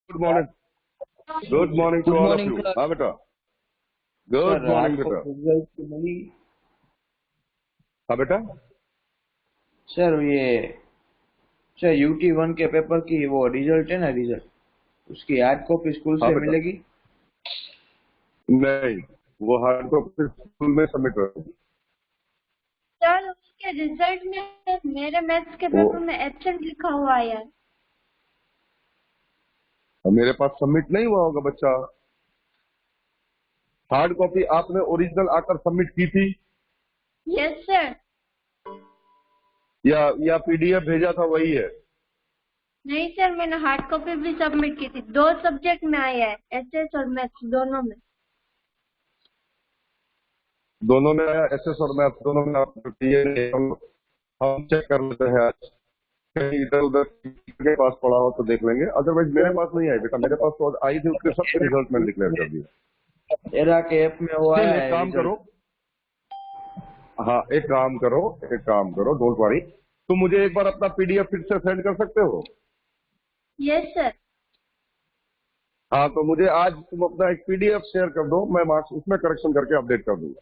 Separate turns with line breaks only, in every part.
Good morning to
good
all of
morning
you.
Sir.
हाँ बेटा, good
sir
morning
आपको
बेटा।
रिजल्ट की मिली?
हाँ बेटा,
सर सर UT1 के पेपर की वो रिजल्ट है ना, रिजल्ट उसकी हार्ड कॉपी स्कूल
हाँ
से
बेटा।
मिलेगी?
नहीं, वो हार्ड कॉपी स्कूल में सबमिट कर।
सर उसके रिजल्ट में मेरे मैथ्स के पेपर में एब्सेंट लिखा हुआ है यार।
मेरे पास सबमिट नहीं हुआ होगा बच्चा। हार्ड कॉपी आपने ओरिजिनल आकर सबमिट की थी
यस सर।
या पीडीएफ भेजा था वही है?
नहीं सर, मैंने हार्ड कॉपी भी सबमिट की थी। 2 सब्जेक्ट में आया है, एसएस और मैथ्स दोनों में।
दोनों में आया, एसएस और मैथ दोनों में। आप हम चेक कर लेते हैं आज, कहीं इधर उधर के पास पड़ा हो तो देख लेंगे, अदरवाइज मेरे पास नहीं आई बेटा। मेरे पास तो आई थी, उसके सबके रिजल्ट मैंने डिक्लेयर कर दिया।
एरा के ऐप में वो आया
एक
है
काम करो,
रिजल्ट।
हाँ एक काम करो, डोंट वरी। तुम मुझे एक बार अपना पीडीएफ फिर से सेंड कर सकते हो?
Yes sir.
हाँ तो मुझे आज तुम अपना एक पीडीएफ शेयर कर दो, मैं मार्क्स उसमें करेक्शन करके अपडेट कर दूंगा,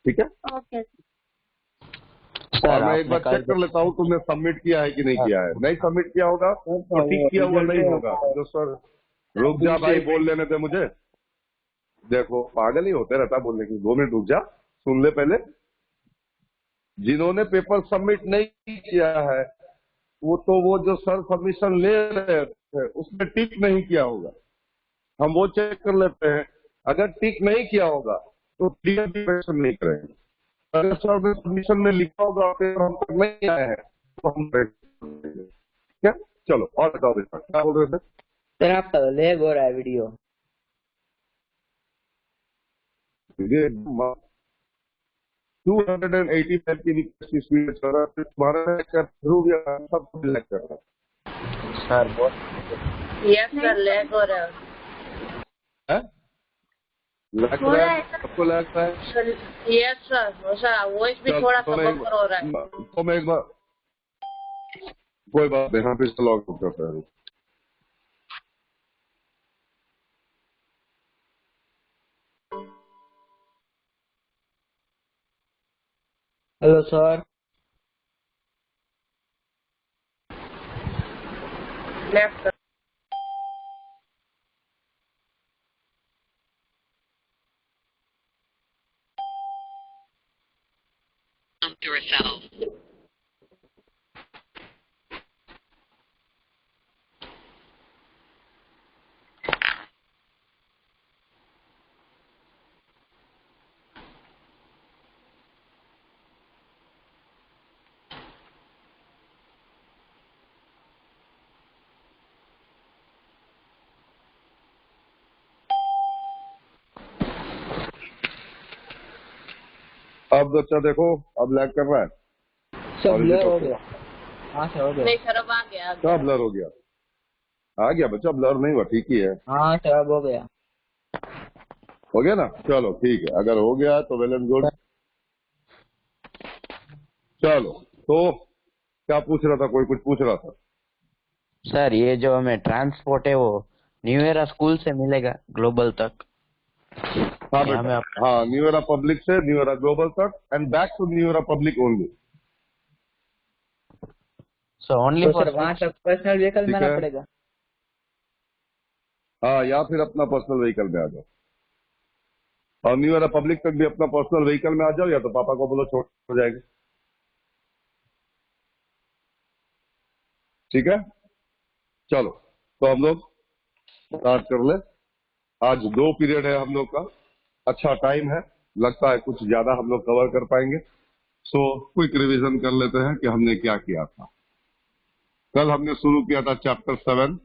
ठीक है?
ओके
और मैं एक बार चेक कर लेता हूँ तुमने सबमिट किया है कि नहीं किया है। नहीं सबमिट किया होगा तो ठीक किया हुआ नहीं होगा। जो सर रुक जा भाई, बोल लेने दे मुझे। देखो पागल ही होते रहता बोलने की। 2 मिनट रुक जा, सुन ले पहले। जिन्होंने पेपर सबमिट नहीं किया है वो जो सर सबमिशन ले रहे थे उसमें टिक नहीं किया होगा। हम वो चेक कर लेते हैं। अगर टिक नहीं किया होगा तो क्वेश्चन नहीं करेंगे। अगर सर ने सबमिशन में लिखा होगा पेपर हम तक नहीं आए हैं तो हम करेंगे। क्या? चलो और बताओ बेटा, क्या बोल रहे थे?
सर आपका लैग हो रहा है वीडियो।
ये 285 की रिक्वेस्ट स्पीड चल रहा है, तुम्हारा ध्रुव या सब सिलेक्ट कर रहा
सर बहुत
यस सर, लैग हो रहा
है? लग
हो
रहा
रहा
है?
है।
सबको लग रहा है?
है। यस सर, वॉइस भी थोड़ा सा बफर हो रहा है।
तो मैं एक बार, कोई बात नहीं, हम फिर से लॉग आउट करते हैं।
Hello sir.
Left yourself.
अब बच्चा देखो, अब लैग कर रहा है।
सब
और
ब्लर हो
okay?
गया। हाँ सर हो गया।
नहीं सर, अब आ गया।
क्या ब्लर हो गया? आ गया बच्चा, ब्लर नहीं हुआ, ठीक ही है।
हाँ सर अब हो गया।
हो गया ना? चलो ठीक है, अगर हो गया तो वेल एंड गुड। चलो तो क्या पूछ रहा था? कोई कुछ पूछ रहा था?
सर ये जो हमें ट्रांसपोर्ट है वो न्यू एरा स्कूल से मिलेगा ग्लोबल तक?
हाँ
या
बेटा,
हमें
हाँ न्यू एरा पब्लिक से न्यू एरा ग्लोबल तक and back to new era public only.
So only
तो
फॉर
सर वहाँ तक पर्सनल व्हीकल में
ठीक
आना
है,
पड़ेगा?
हाँ या फिर अपना पर्सनल व्हीकल में आ जाओ। और न्यू एरा पब्लिक तक भी अपना पर्सनल व्हीकल में आ जाओ, या तो पापा को बोलो छोड़ हो जाएगी। ठीक है, चलो तो हम लोग स्टार्ट कर ले। आज 2 पीरियड है हम लोग का, अच्छा टाइम है, लगता है कुछ ज्यादा हम लोग कवर कर पाएंगे। सो क्विक रिवीजन कर लेते हैं कि हमने क्या किया था। कल हमने शुरू किया था चैप्टर 7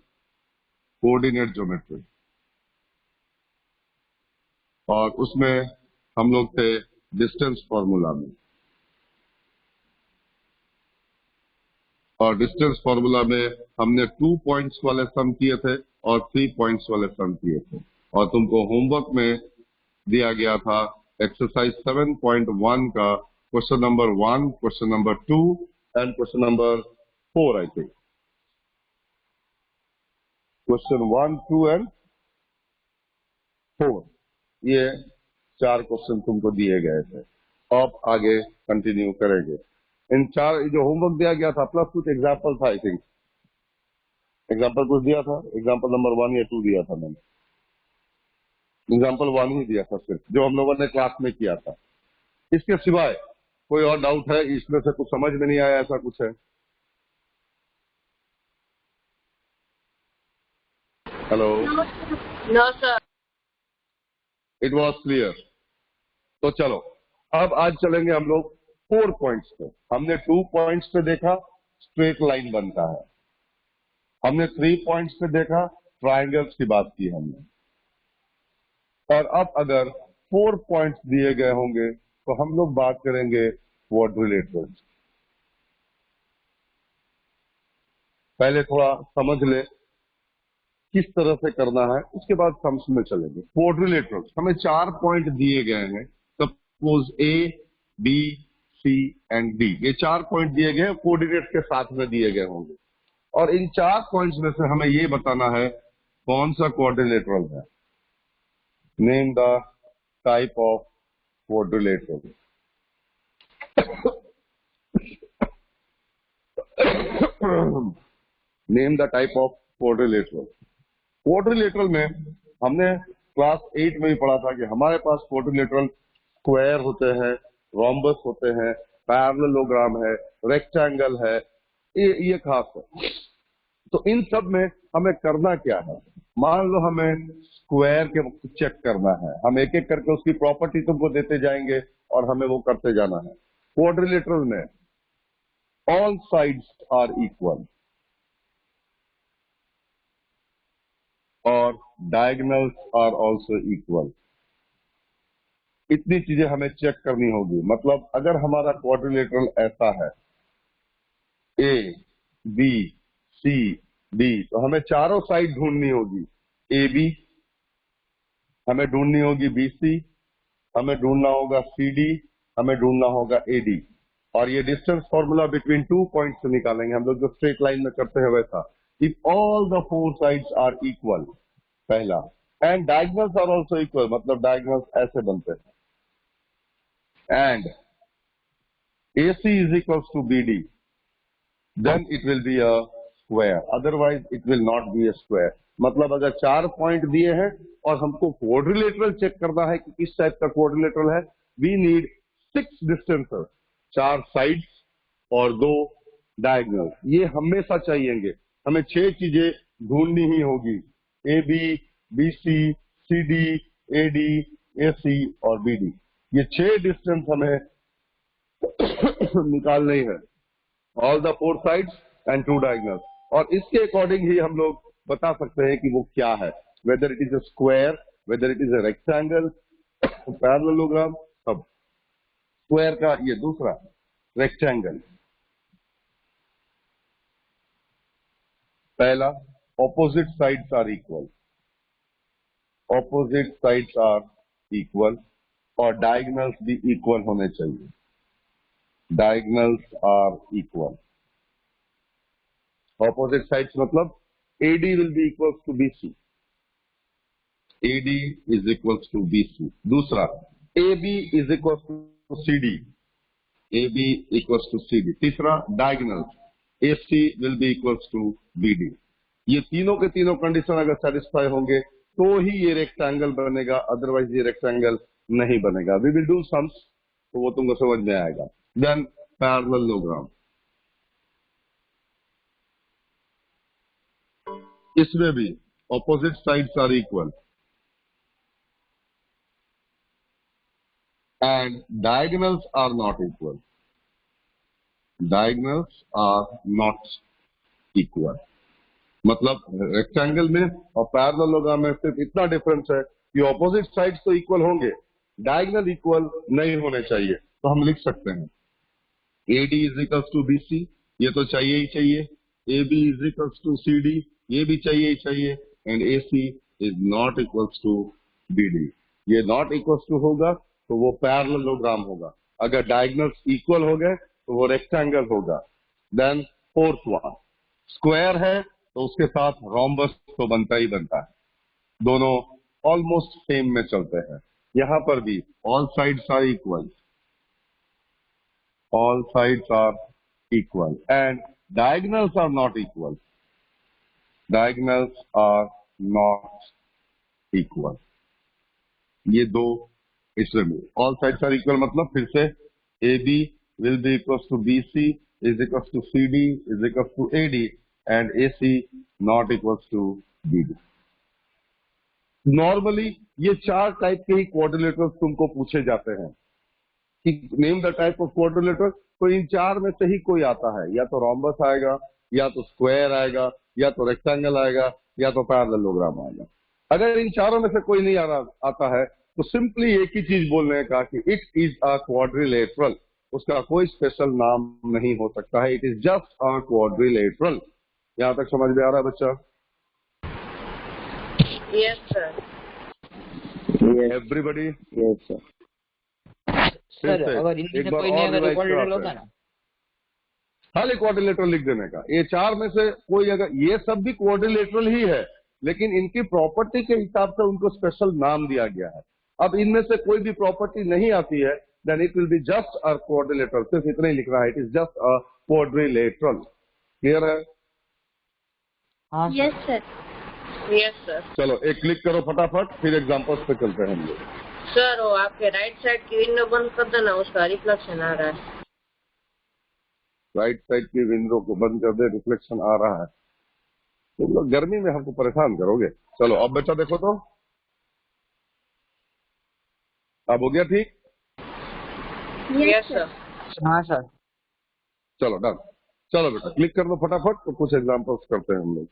कोऑर्डिनेट ज्योमेट्री, और उसमें हम लोग थे डिस्टेंस फॉर्मूला में। और डिस्टेंस फॉर्मूला में हमने 2 पॉइंट्स वाले सम किए थे और 3 पॉइंट्स वाले सम किए थे। और तुमको होमवर्क में दिया गया था एक्सरसाइज 7.1 का question number 1, question number 2 and question number 4 I think. Question 1, 2 and 4, ये 4 क्वेश्चन तुमको दिए गए थे। अब आगे कंटिन्यू करेंगे। इन 4 जो होमवर्क दिया गया था प्लस कुछ एग्जाम्पल था, आई थिंक एग्जाम्पल कुछ दिया था, एग्जाम्पल नंबर 1 या 2 दिया था मैंने, एग्जाम्पल 1 ही दिया था सिर्फ, जो हम लोगों ने क्लास में किया था। इसके सिवाय कोई और डाउट है? इसमें से कुछ समझ में नहीं आया, ऐसा कुछ है? Hello,
No, sir.
It was clear? तो चलो अब आज चलेंगे हम लोग 4 पॉइंट्स पे। हमने 2 पॉइंट्स पे देखा स्ट्रेट लाइन बनता है, हमने 3 पॉइंट्स पे देखा ट्राइंगल्स की बात की हमने, और अब अगर 4 पॉइंट्स दिए गए होंगे तो हम लोग बात करेंगे क्वाड्रिलेटरल्स। पहले थोड़ा समझ ले किस तरह से करना है, उसके बाद सम्स में चलेंगे। क्वाड्रिलेटरल्स हमें 4 पॉइंट दिए गए हैं, suppose A, B, C and D, ये 4 पॉइंट दिए गए, कोऑर्डिनेट्स के साथ में दिए गए होंगे, और इन 4 पॉइंट्स में से हमें ये बताना है कौन सा क्वाड्रिलेटरल है। Name the type of quadrilateral. Name the type of quadrilateral. Quadrilateral में हमने क्लास 8 में भी पढ़ा था कि हमारे पास क्वाड्रिलेटरल स्क्वायर होते हैं, रोम्बस होते हैं, पैरेललोग्राम है, रेक्टेंगल है, ये खास है। तो इन सब में हमें करना क्या है? मान लो हमें स्क्वायर के चेक करना है, हम एक एक करके उसकी प्रॉपर्टी तुमको देते जाएंगे और हमें वो करते जाना है। क्वाड्रिलेटरल में ऑल साइड्स आर इक्वल और डायगोनल्स आर ऑल्सो इक्वल। इतनी चीजें हमें चेक करनी होगी। मतलब अगर हमारा क्वाड्रिलेटरल ऐसा है ए, बी, सी, डी, तो हमें चारों साइड ढूंढनी होगी। ए बी हमें ढूंढनी होगी, बी सी हमें ढूंढना होगा, सी डी हमें ढूंढना होगा, ए डी। और ये डिस्टेंस फॉर्मूला बिटवीन 2 पॉइंट्स से निकालेंगे हम लोग, जो स्ट्रेट लाइन में करते हैं वैसा। If all the 4 sides are equal, पहला, and diagonals are also equal, मतलब डायगोनल्स ऐसे बनते हैं, and AC is equals to BD, then it will be a square, otherwise it will not be a square। मतलब अगर 4 point दिए हैं और हमको क्वाड्रिलेटरल चेक करना है कि किस टाइप का क्वाड्रिलेटरल है, वी नीड 6 डिस्टेंसेस, 4 साइड्स और 2 डायगोनल। ये हमेशा चाहिएंगे, हमें 6 चीजें ढूंढनी ही होगी, A B, B C, C D, A D, A C और बी डी। ये 6 डिस्टेंस हमें निकालनी है, all the 4 sides and 2 diagonals. और इसके अकॉर्डिंग ही हम लोग बता सकते हैं कि वो क्या है, whether it is a square, whether it is a rectangle, parallelogram, सब। स्क्वायर का ये दूसरा, रेक्टेंगल पहला, opposite sides are equal, opposite sides are equal, और डायगोनल्स भी इक्वल होने चाहिए, diagonals are equal. Opposite sides मतलब AD will be equals to BC, AD is equals to BC। दूसरा, AB is equals to CD, AB equals to CD। तीसरा, diagonals, AC will be equals to BD। ये तीनों के तीनों condition अगर satisfy होंगे तो ही ये रेक्टेंगल बनेगा, अदरवाइज ये रेक्टेंगल नहीं बनेगा। वी विल डू सम्स, तो वो तुमको समझ में आएगा। देन पैरेललोग्राम, इसमें भी opposite sides are equal and diagonals are not equal, diagonals are not equal. मतलब रेक्टेंगल में और पैरेललोग्राम में सिर्फ इतना डिफरेंस है कि ऑपोजिट साइड्स तो इक्वल होंगे, डायगोनल इक्वल नहीं होने चाहिए। तो हम लिख सकते हैं AD is equals to BC, ये तो चाहिए ही चाहिए, AB is equals to CD, ये भी चाहिए ही चाहिए, and AC is not equals to BD। ये नॉट इक्वल्स टू होगा तो वो पैरेललोग्राम होगा, अगर डायगोनल्स इक्वल हो गए तो वो रेक्टेंगल होगा। देन फोर्थ वन, स्क्वायर है तो उसके साथ रोम्बस तो बनता ही बनता है। दोनों ऑलमोस्ट सेम में चलते हैं। यहां पर भी all sides are equal, all sides are equal and diagonals are not equal. Diagonals are not equal. ये दो इसमें all sides are equal मतलब फिर से AB will be equals to BC is equals to CD is equals to AD and AC not equals to BD. Normally ये चार type के ही quadrilaterals तुमको पूछे जाते हैं कि name the type of quadrilateral. तो इन चार में से ही कोई आता है, या तो रोम्बस आएगा, या तो स्क्वायर आएगा, या तो रेक्टेंगल आएगा, या तो पैरेललोग्राम आएगा। अगर इन चारों में से कोई नहीं आता है तो सिंपली एक ही चीज बोलने का कि इट इज अ क्वाड्रिलेटरल। उसका कोई स्पेशल नाम नहीं हो सकता है, it is just a quadrilateral. यहां तक समझ में आ रहा है बच्चा?
Yes, sir.
Everybody?
Yes sir.
Sir अगर इनमें से कोई नहीं अगर तो क्वाड्रिलेटरल होता ना,
खाली क्वाड्रिलेटरल लिख देने का। ये चार में से कोई अगर, ये सब भी क्वाड्रिलेटरल ही है लेकिन इनकी प्रॉपर्टी के हिसाब से उनको स्पेशल नाम दिया गया है। अब इनमें से कोई भी प्रॉपर्टी नहीं आती है then it will be just a quadrilateral. सिर्फ इतना ही लिखना है, it is just a quadrilateral. Clear है?
हाँ
यस सर।
Yes, sir.
चलो एक क्लिक करो फटाफट, फिर एग्जांपल्स पे चलते हैं हम लोग।
सर वो आपके राइट साइड की विंडो बंद कर देना, उसका रिफ्लेक्शन आ रहा है।
राइट साइड की विंडो को बंद कर दे, रिफ्लेक्शन आ रहा है। तुम लोग गर्मी में हमको परेशान करोगे। चलो अब बच्चा देखो तो, अब हो गया ठीक?
Yes, sir.
हाँ सर।
चलो डन। चलो बेटा क्लिक कर दो फटाफट, तो कुछ एग्जांपल्स करते हैं हम लोग।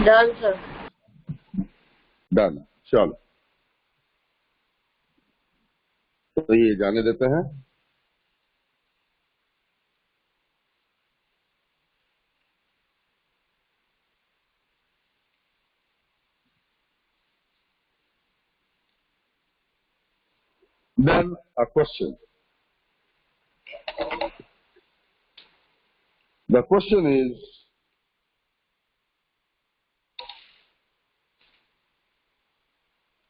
Done, sir.
डन। चलो तो ये जाने देते हैं। Then a question. The question is,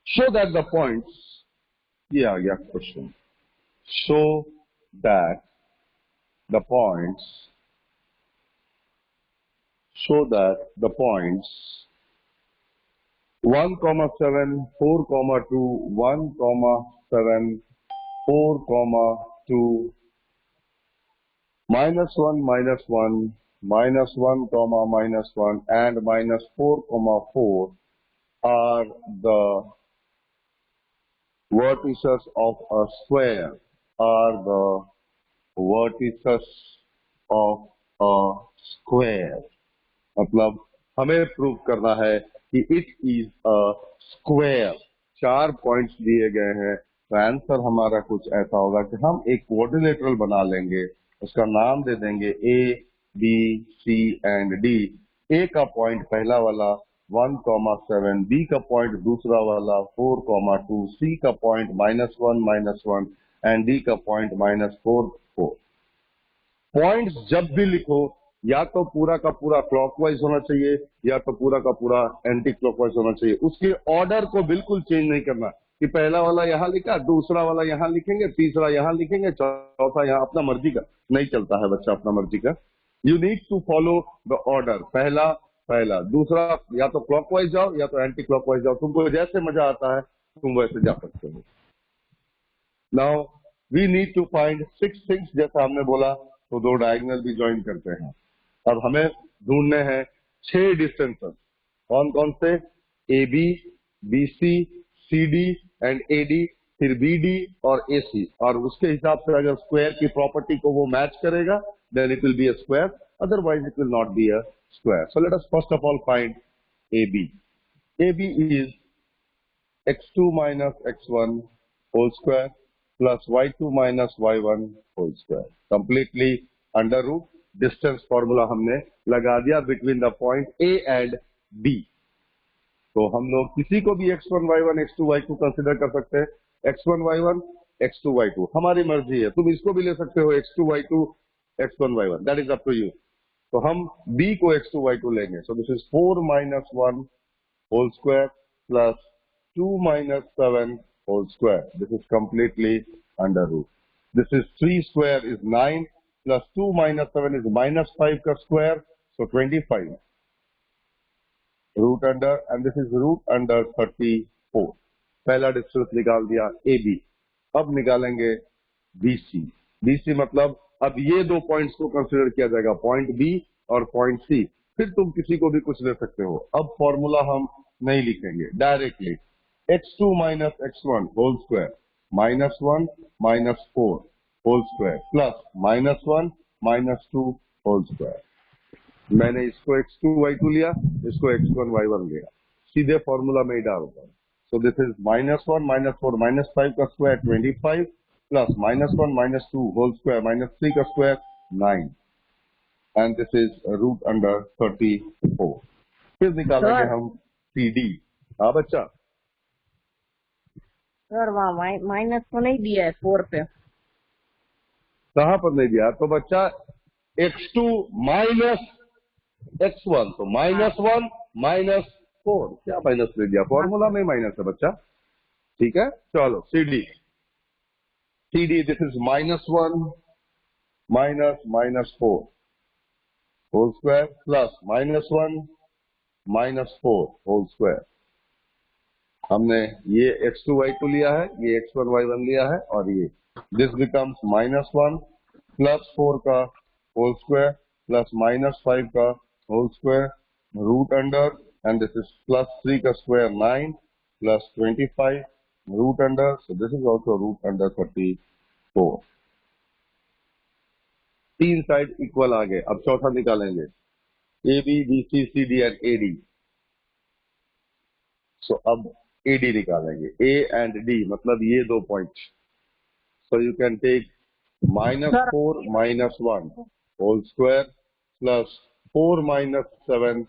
show that the points, yeah, question. Show that the points, show that the points 1, 7, 4, 2, 1, 7, 4, 2, -1, -1, -1, -1, and -4, 4 are the vertices of a square, are the vertices of a square। मतलब हमें prove करना है कि it is a square. 4 points दिए गए हैं, तो answer हमारा कुछ ऐसा होगा कि हम एक क्वाड्रिलेटरल बना लेंगे, उसका नाम दे देंगे A B C and D. A का पॉइंट पहला वाला 1, 7, बी का पॉइंट दूसरा वाला 4, 2, सी का पॉइंट -1, -1 एंड डी का पॉइंट -4, 4। पॉइंट्स जब भी लिखो या तो पूरा का पूरा क्लॉकवाइज होना चाहिए या तो पूरा का पूरा एंटी क्लॉकवाइज होना चाहिए। उसके ऑर्डर को बिल्कुल चेंज नहीं करना कि पहला वाला यहाँ लिखा, दूसरा वाला यहाँ लिखेंगे, तीसरा यहाँ लिखेंगे, चौथा यहाँ। अपना मर्जी का नहीं चलता है बच्चा, अपना मर्जी का। You need to follow the order. पहला दूसरा, या तो क्लॉकवाइज जाओ या तो एंटी क्लॉकवाइज जाओ। तुमको जैसे मजा आता है तुम वैसे जा सकते हो। Now we need to find 6 things. जैसा हमने बोला तो 2 डायगोनल भी ज्वाइन करते हैं। अब हमें ढूंढने हैं 6 डिस्टेंसेस। कौन कौन से? A B, B C, C D and A D, फिर बी डी और ए सी। और उसके हिसाब से अगर स्क्वायर की प्रॉपर्टी को वो मैच करेगा then it will be a square, otherwise it will not be a square. So let us first of all find A B. A B is x2 minus x1 whole square plus y2 minus y1 whole square, completely under root। Distance formula हमने लगा दिया between the point A and B. तो हम लोग किसी को भी x1 y1 x2 y2 consider कर सकते हैं। x1 y1 x2 y2, हमारी मर्जी है, तुम इसको भी ले सकते हो x2 y2 x1 y1, that is up to you. तो हम b को x2 y2 लेंगे, so this is 4 minus 1 whole square plus 2 minus 7 whole square, this is completely under root, this is 3 square is 9 plus 2 minus 7 is minus 5 का square, so 25 root under, and this is root under 34। पहला distance निकाल दिया AB। अब निकालेंगे BC। BC मतलब अब ये दो पॉइंट्स को कंसीडर किया जाएगा, पॉइंट B और पॉइंट C। फिर तुम किसी को भी कुछ ले सकते हो। अब फॉर्मूला हम नहीं लिखेंगे, directly x2 minus x1 whole square minus 1 minus 4 whole square plus minus 1 minus 2 whole square. मैंने इसको x2 y2 लिया, इसको x1 y1 लिया, सीधे फॉर्मूला में ही डालता हूं। So this is minus 1 minus 4 minus 5 का square 25 plus minus 1 minus 2 whole square minus 3 का square 9, and this is root under 34। फिर निकालेंगे हम CD। हाँ बच्चा,
सर वहाँ माइनस तो नहीं दिया है 4 पे।
कहाँ पर नहीं दिया? तो बच्चा x2 माइनस x1, तो माइनस 1 माइनस 4, क्या माइनस दे दिया? फॉर्मूला में माइनस है बच्चा, ठीक है। चलो CD, this is minus 1 minus minus 4 whole square plus minus 1 minus 4 whole square. हमने ये x2 y2 लिया है, ये x1 y1 लिया है, और ये दिस बिकम्स माइनस 1 प्लस 4 का होल स्क्वायर प्लस माइनस 5 का whole square root under, and this is plus 3 का square 9 plus 25 root under, so this is also root under 34। तीन साइड इक्वल आ गए। अब चौथा निकालेंगे AB BC CD and AD। So अब AD निकालेंगे, A and D मतलब ये दो point. So you can take minus 4 minus 1 whole square plus 4 minus 7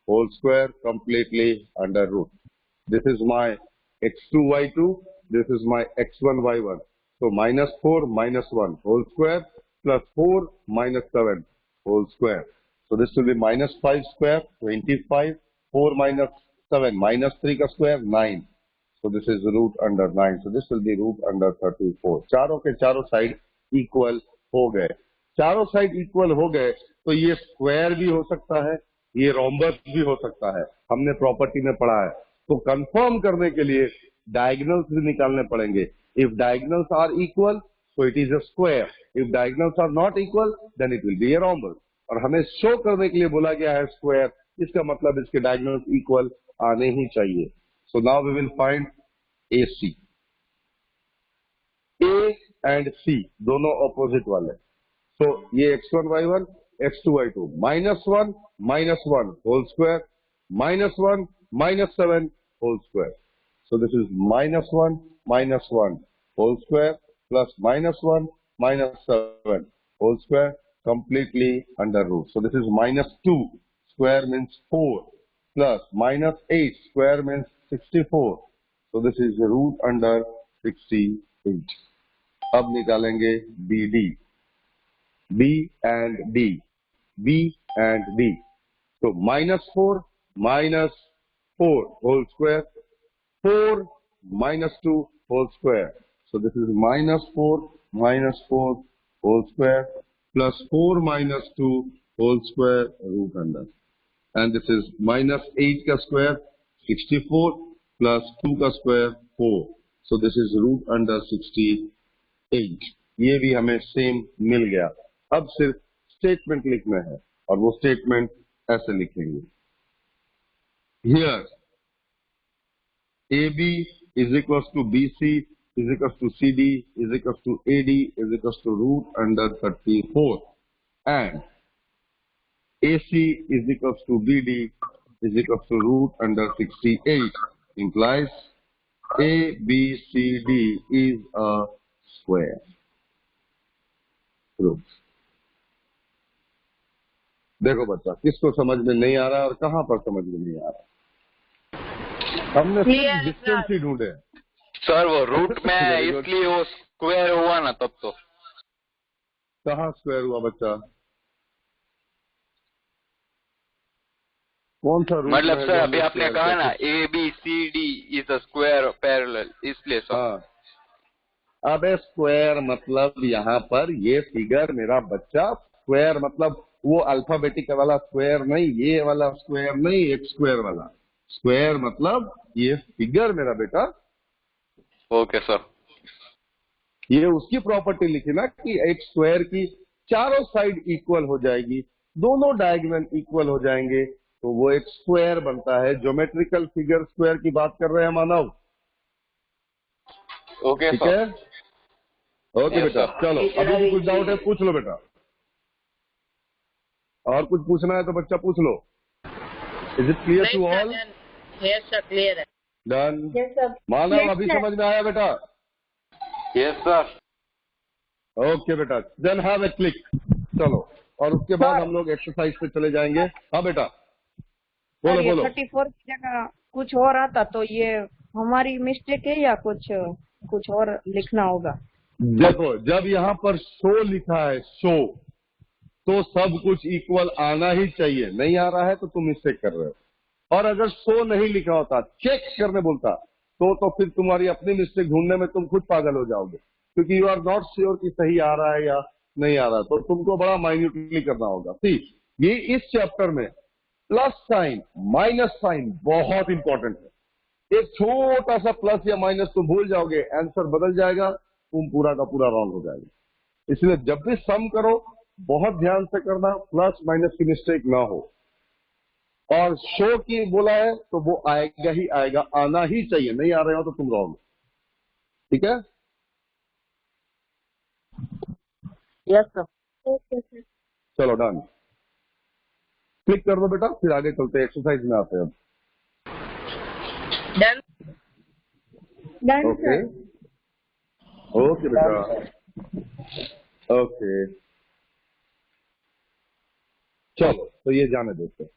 whole square completely under root. This is my x2 y2, this is my x1 y1। so minus 4 minus 1 whole square plus 4 minus 7 whole square, so this will be minus 5 square 25, 4 minus 7 minus 3 का square 9, so this is root under 9, so this will be root under 34। चारों के चारों side equal हो गए। चारों side equal हो गए तो ये स्क्वायर भी हो सकता है, ये रोम्बस भी हो सकता है, हमने प्रॉपर्टी में पढ़ा है। तो कंफर्म करने के लिए डायगोनल्स भी निकालने पड़ेंगे। If diagonals are equal, so it is a square. If diagonals are not equal, then it will be a rhombus. और हमें शो करने के लिए बोला गया है स्क्वायर, इसका मतलब इसके डायगोनल्स इक्वल आने ही चाहिए। So now we will find AC। A and C दोनों ऑपोजिट वाले। So ये x1 y1 x2 y2 minus 1 whole square minus 1 minus 7 whole square. So this is minus 1 whole square plus minus 1 minus 7 whole square completely under root. So this is minus 2 square means 4 plus minus 8 square means 64. So this is root under 68. अब निकालेंगे BD, B and D। So minus 4 whole square, 4 minus 2 whole square. So this is minus 4 whole square plus 4 minus 2 whole square root under. And this is minus 8 का square 64 plus 2 का square 4. So this is root under 68। ये भी हमें same मिल गया। अब सिर्फ statement लिखना है और वो स्टेटमेंट ऐसे लिखेंगे। Here AB is equals to BC is equals to CD is equals to AD is equals to root under 34, and AC is equals to BD is equals to root under 68, implies ABCD is a square. Proof। देखो बच्चा, किसको समझ में नहीं आ रहा है और कहाँ पर समझ में नहीं आ रहा? हमने सिर्फ डिस्टेंस ही ढूंढे।
सर वो रूट में इसलिए वो
स्क्वायर हुआ ना तब तो।
कहाँ स्क्वायर हुआ बच्चा? कौन सा रूट
मतलब
है
सर
जो
अभी
हमने
आपने
स्क्वायर
कहा
किया?
ना ABCD is a square parallel, इसलिए सर।
हाँ, अबे स्क्वायर मतलब यहाँ पर ये फिगर मेरा बच्चा, स्क्वायर मतलब वो अल्फाबेटिक वाला स्क्वायर नहीं, ये वाला स्क्वायर नहीं, एक स्क्वायर वाला। स्क्वायर मतलब ये फिगर मेरा बेटा।
Okay sir.
ये उसकी प्रॉपर्टी लिखी ना कि एक स्क्वायर की चारों साइड इक्वल हो जाएगी, दोनों डायगोनल इक्वल हो जाएंगे, तो वो एक स्क्वायर बनता है। ज्योमेट्रिकल फिगर स्क्वायर की बात कर रहे हैं मानव।
ओके
ठीक
सर।
है, ओके
Yes,
बेटा।
sir.
चलो अभी भी कुछ डाउट है पूछ लो बेटा, और कुछ पूछना है तो बच्चा पूछ लो। इज इट क्लियर
नहीं
to
sir,
all?
Yes sir, clear है।
Done.
Yes sir.
Manav
Yes,
अभी
sir.
समझ में आया बेटा?
Yes sir.
ओके बेटा, देन हैव ए क्लिक। चलो, और उसके बाद
सर,
हम लोग एक्सरसाइज पे चले जाएंगे। हाँ बेटा,
सर
बोलो
ये
बोलो।
34 की जगह कुछ और आता तो ये हमारी मिस्टेक है या कुछ और लिखना होगा?
देखो, जब यहाँ पर शो लिखा है, शो, तो सब कुछ इक्वल आना ही चाहिए। नहीं आ रहा है तो तुम मिस्टेक कर रहे हो। और अगर शो नहीं लिखा होता, चेक करने बोलता, तो फिर तुम्हारी अपनी मिस्टेक ढूंढने में तुम खुद पागल हो जाओगे, क्योंकि यू आर नॉट श्योर कि सही आ रहा है या नहीं आ रहा है। तो तुमको बड़ा माइन्यूटली करना होगा। सी, ये इस चैप्टर में प्लस साइन माइनस साइन बहुत इंपॉर्टेंट है। एक छोटा सा प्लस या माइनस तुम भूल जाओगे, आंसर बदल जाएगा, तुम पूरा का पूरा रॉन्ग हो जाएगा। इसलिए जब भी सम करो बहुत ध्यान से करना, प्लस माइनस की मिस्टेक ना हो। और शो की बोला है तो वो आएगा ही आएगा, आना ही चाहिए। नहीं आ रहे हो तो तुम रॉन्ग। ठीक है,
यस सर।
Okay sir.
चलो डन। क्लिक कर दो बेटा, फिर आगे चलते हैं, एक्सरसाइज में आते हैं अब।
Done.
Done
okay
sir.
Okay बेटा, ओके। चलो, तो ये जाने देते हैं।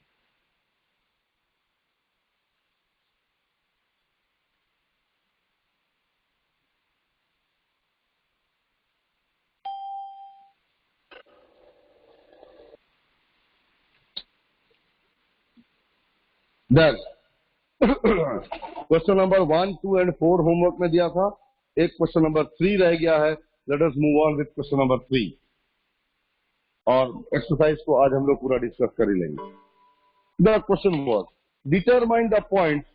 Done. Question number 1, 2 and 4 homework में दिया था। एक क्वेश्चन नंबर 3 रह गया है। Let us move on with question number 3। और एक्सरसाइज को आज हम लोग पूरा डिस्कस कर ही लेंगे। The question was determine the point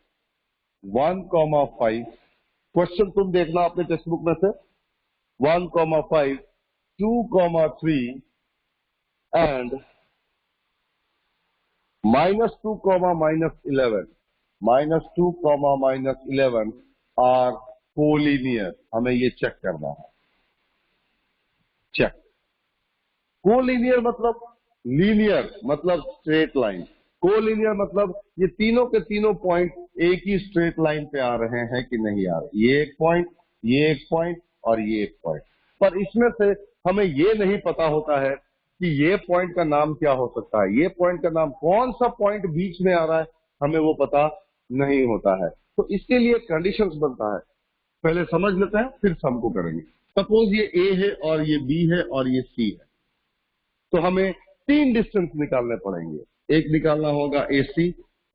1,5। Question तुम देखना अपने टेक्स्ट बुक में से। 1,5, 2,3 एंड -2, -11, -2, -11 आर कोलिनियर। हमें ये चेक करना है। चेक। कोलिनियर मतलब लीनियर मतलब स्ट्रेट लाइन। कोलिनियर मतलब ये तीनों के तीनों पॉइंट एक ही स्ट्रेट लाइन पे आ रहे हैं कि नहीं आ रहे। ये एक पॉइंट, ये एक पॉइंट और ये एक पॉइंट। पर इसमें से हमें ये नहीं पता होता है कि ये पॉइंट का नाम क्या हो सकता है, ये पॉइंट का नाम, कौन सा पॉइंट बीच में आ रहा है, हमें वो पता नहीं होता है। तो इसके लिए कंडीशंस बनता है। पहले समझ लेते हैं फिर सम को करेंगे। सपोज ये ए है और ये बी है और ये सी है, तो हमें 3 डिस्टेंस निकालने पड़ेंगे। एक निकालना होगा AC,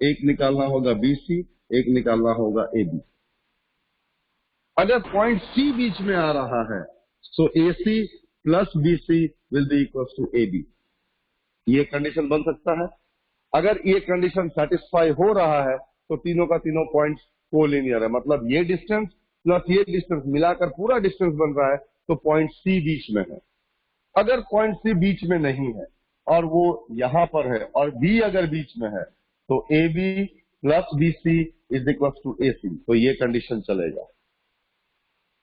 एक निकालना होगा BC, एक निकालना होगा AB। अगर पॉइंट C बीच में आ रहा है तो AC plus BC will be equal to AB। ये कंडीशन बन सकता है। अगर ये कंडीशन सेटिस्फाई हो रहा है तो तीनों का तीनों पॉइंट कोलिनियर है, मतलब ये डिस्टेंस प्लस ये डिस्टेंस मिलाकर पूरा डिस्टेंस बन रहा है, तो पॉइंट C बीच में है। अगर पॉइंट C बीच में नहीं है और वो यहां पर है और B अगर बीच में है तो AB plus BC is equal to AC, तो ये कंडीशन चलेगा।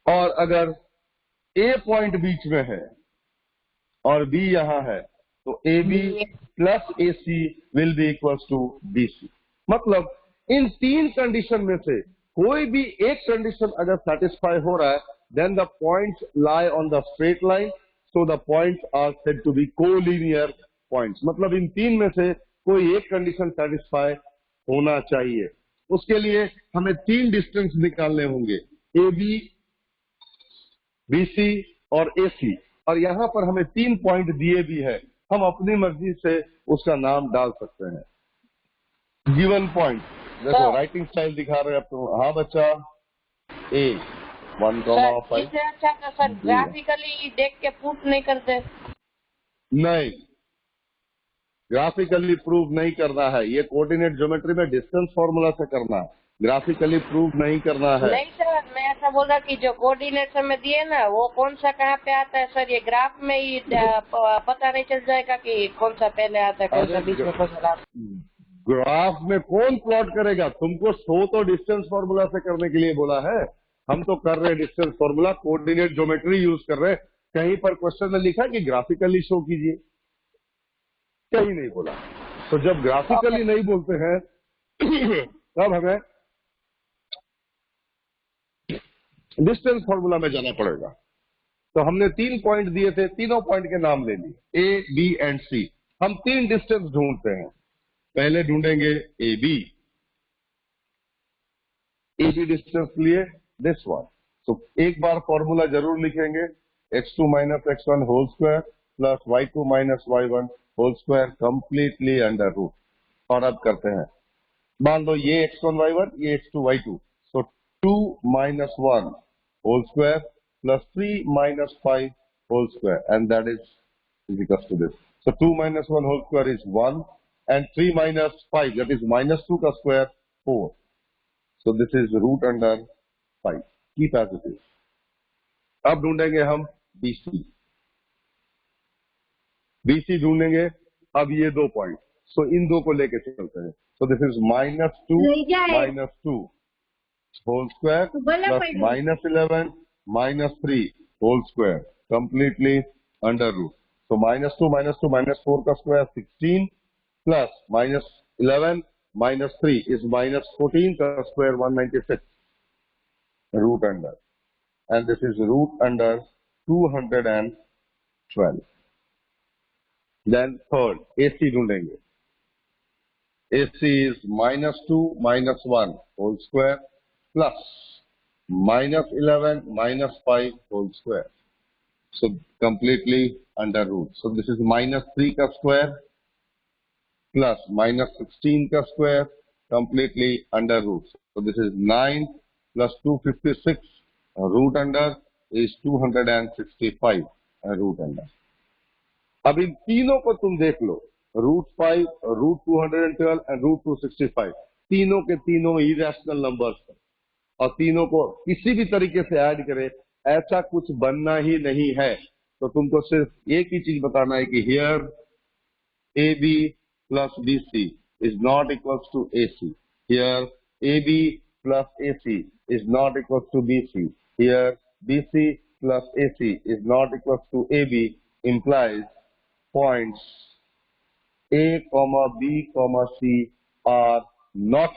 और अगर A पॉइंट बीच में है और B यहां है तो AB plus AC will be equal to BC। मतलब इन 3 कंडीशन में से कोई भी एक कंडीशन अगर सेटिस्फाई हो रहा है, then the points lie on the straight line, so the points are said to be collinear points। मतलब इन 3 में से कोई एक कंडीशन सेटिस्फाई होना चाहिए। उसके लिए हमें 3 डिस्टेंस निकालने होंगे। AB BC और AC, और यहाँ पर हमें 3 पॉइंट दिए भी है, हम अपनी मर्जी से उसका नाम डाल सकते हैं। गिवन पॉइंट देखो, राइटिंग स्टाइल दिखा रहे हैं आपको। हाँ बच्चा, A 1,5
इससे अच्छा तो सर ग्राफिकली देख के प्रूफ नहीं करते।
नहीं, ग्राफिकली प्रूव नहीं करना है, ये कोऑर्डिनेट ज्योमेट्री में डिस्टेंस फॉर्मूला से करना है, ग्राफिकली प्रूव नहीं करना है।
नहीं सर, मैं ऐसा बोल रहा कि जो कोऑर्डिनेट में दिए ना, वो कौन सा कहाँ पे आता है सर? ये ग्राफ में ही पता नहीं चल जाएगा कि कौन सा पहले आता है, कौन सा बीच में, कौन सा लास्ट?
ग्राफ में कौन प्लॉट करेगा? तुमको शो तो डिस्टेंस फॉर्मूला से करने के लिए बोला है, हम तो कर रहे हैं distance formula, coordinate geometry use कर रहे हैं। कहीं पर क्वेश्चन में लिखा कि ग्राफिकली शो कीजिए, कहीं नहीं बोला। तो जब ग्राफिकली नहीं बोलते हैं तब हमें डिस्टेंस फॉर्मूला में जाना पड़ेगा। तो हमने 3 पॉइंट दिए थे, तीनों पॉइंट के नाम ले लिए, A, B एंड C। हम 3 डिस्टेंस ढूंढते हैं। पहले ढूंढेंगे AB, AB डिस्टेंस लिए दिस वन। तो एक बार फॉर्मूला जरूर लिखेंगे, x2 minus x1 whole square plus y2 minus y1 whole square completely under root. और अब करते हैं, मान लो ये x1 y1, ये x2 y2, so 2 minus 1 whole square plus 3 minus 5 whole square, and that is equal to this. So 2 minus 1 whole square is 1, and 3 minus 5, that is minus 2 का square 4. So this is root under 5. Keep as it is. अब ढूंढेंगे हम BC। BC ढूंढेंगे, अब ये 2 point, so इन 2 को लेके चलते हैं। So this is minus 2 minus 2 whole square plus minus 11 minus 3 whole square completely under root. So minus 2 minus 2 minus 4 का square 16 plus minus 11 minus 3 is minus 14 का square 196 root under, and this is root under 212. Then third AC ढूंढेंगे। AC is minus 2 minus 1 whole square plus minus 11 minus 5 whole square. So completely under root. So this is minus 3 का square plus minus 16 का square completely under root. So this is 9 plus 256 root under is 265 root under. अब इन तीनों को तुम देख लो, root 5, root 212 and root 265, तीनों के तीनों irrational numbers हैं, और तीनों को किसी भी तरीके से ऐड करे ऐसा कुछ बनना ही नहीं है। तो तुमको सिर्फ एक ही चीज बताना है कि here AB plus BC is not equal to AC, here AB plus AC is not equal to BC, here BC plus AC is not equal to AB, implies points A, B, C are not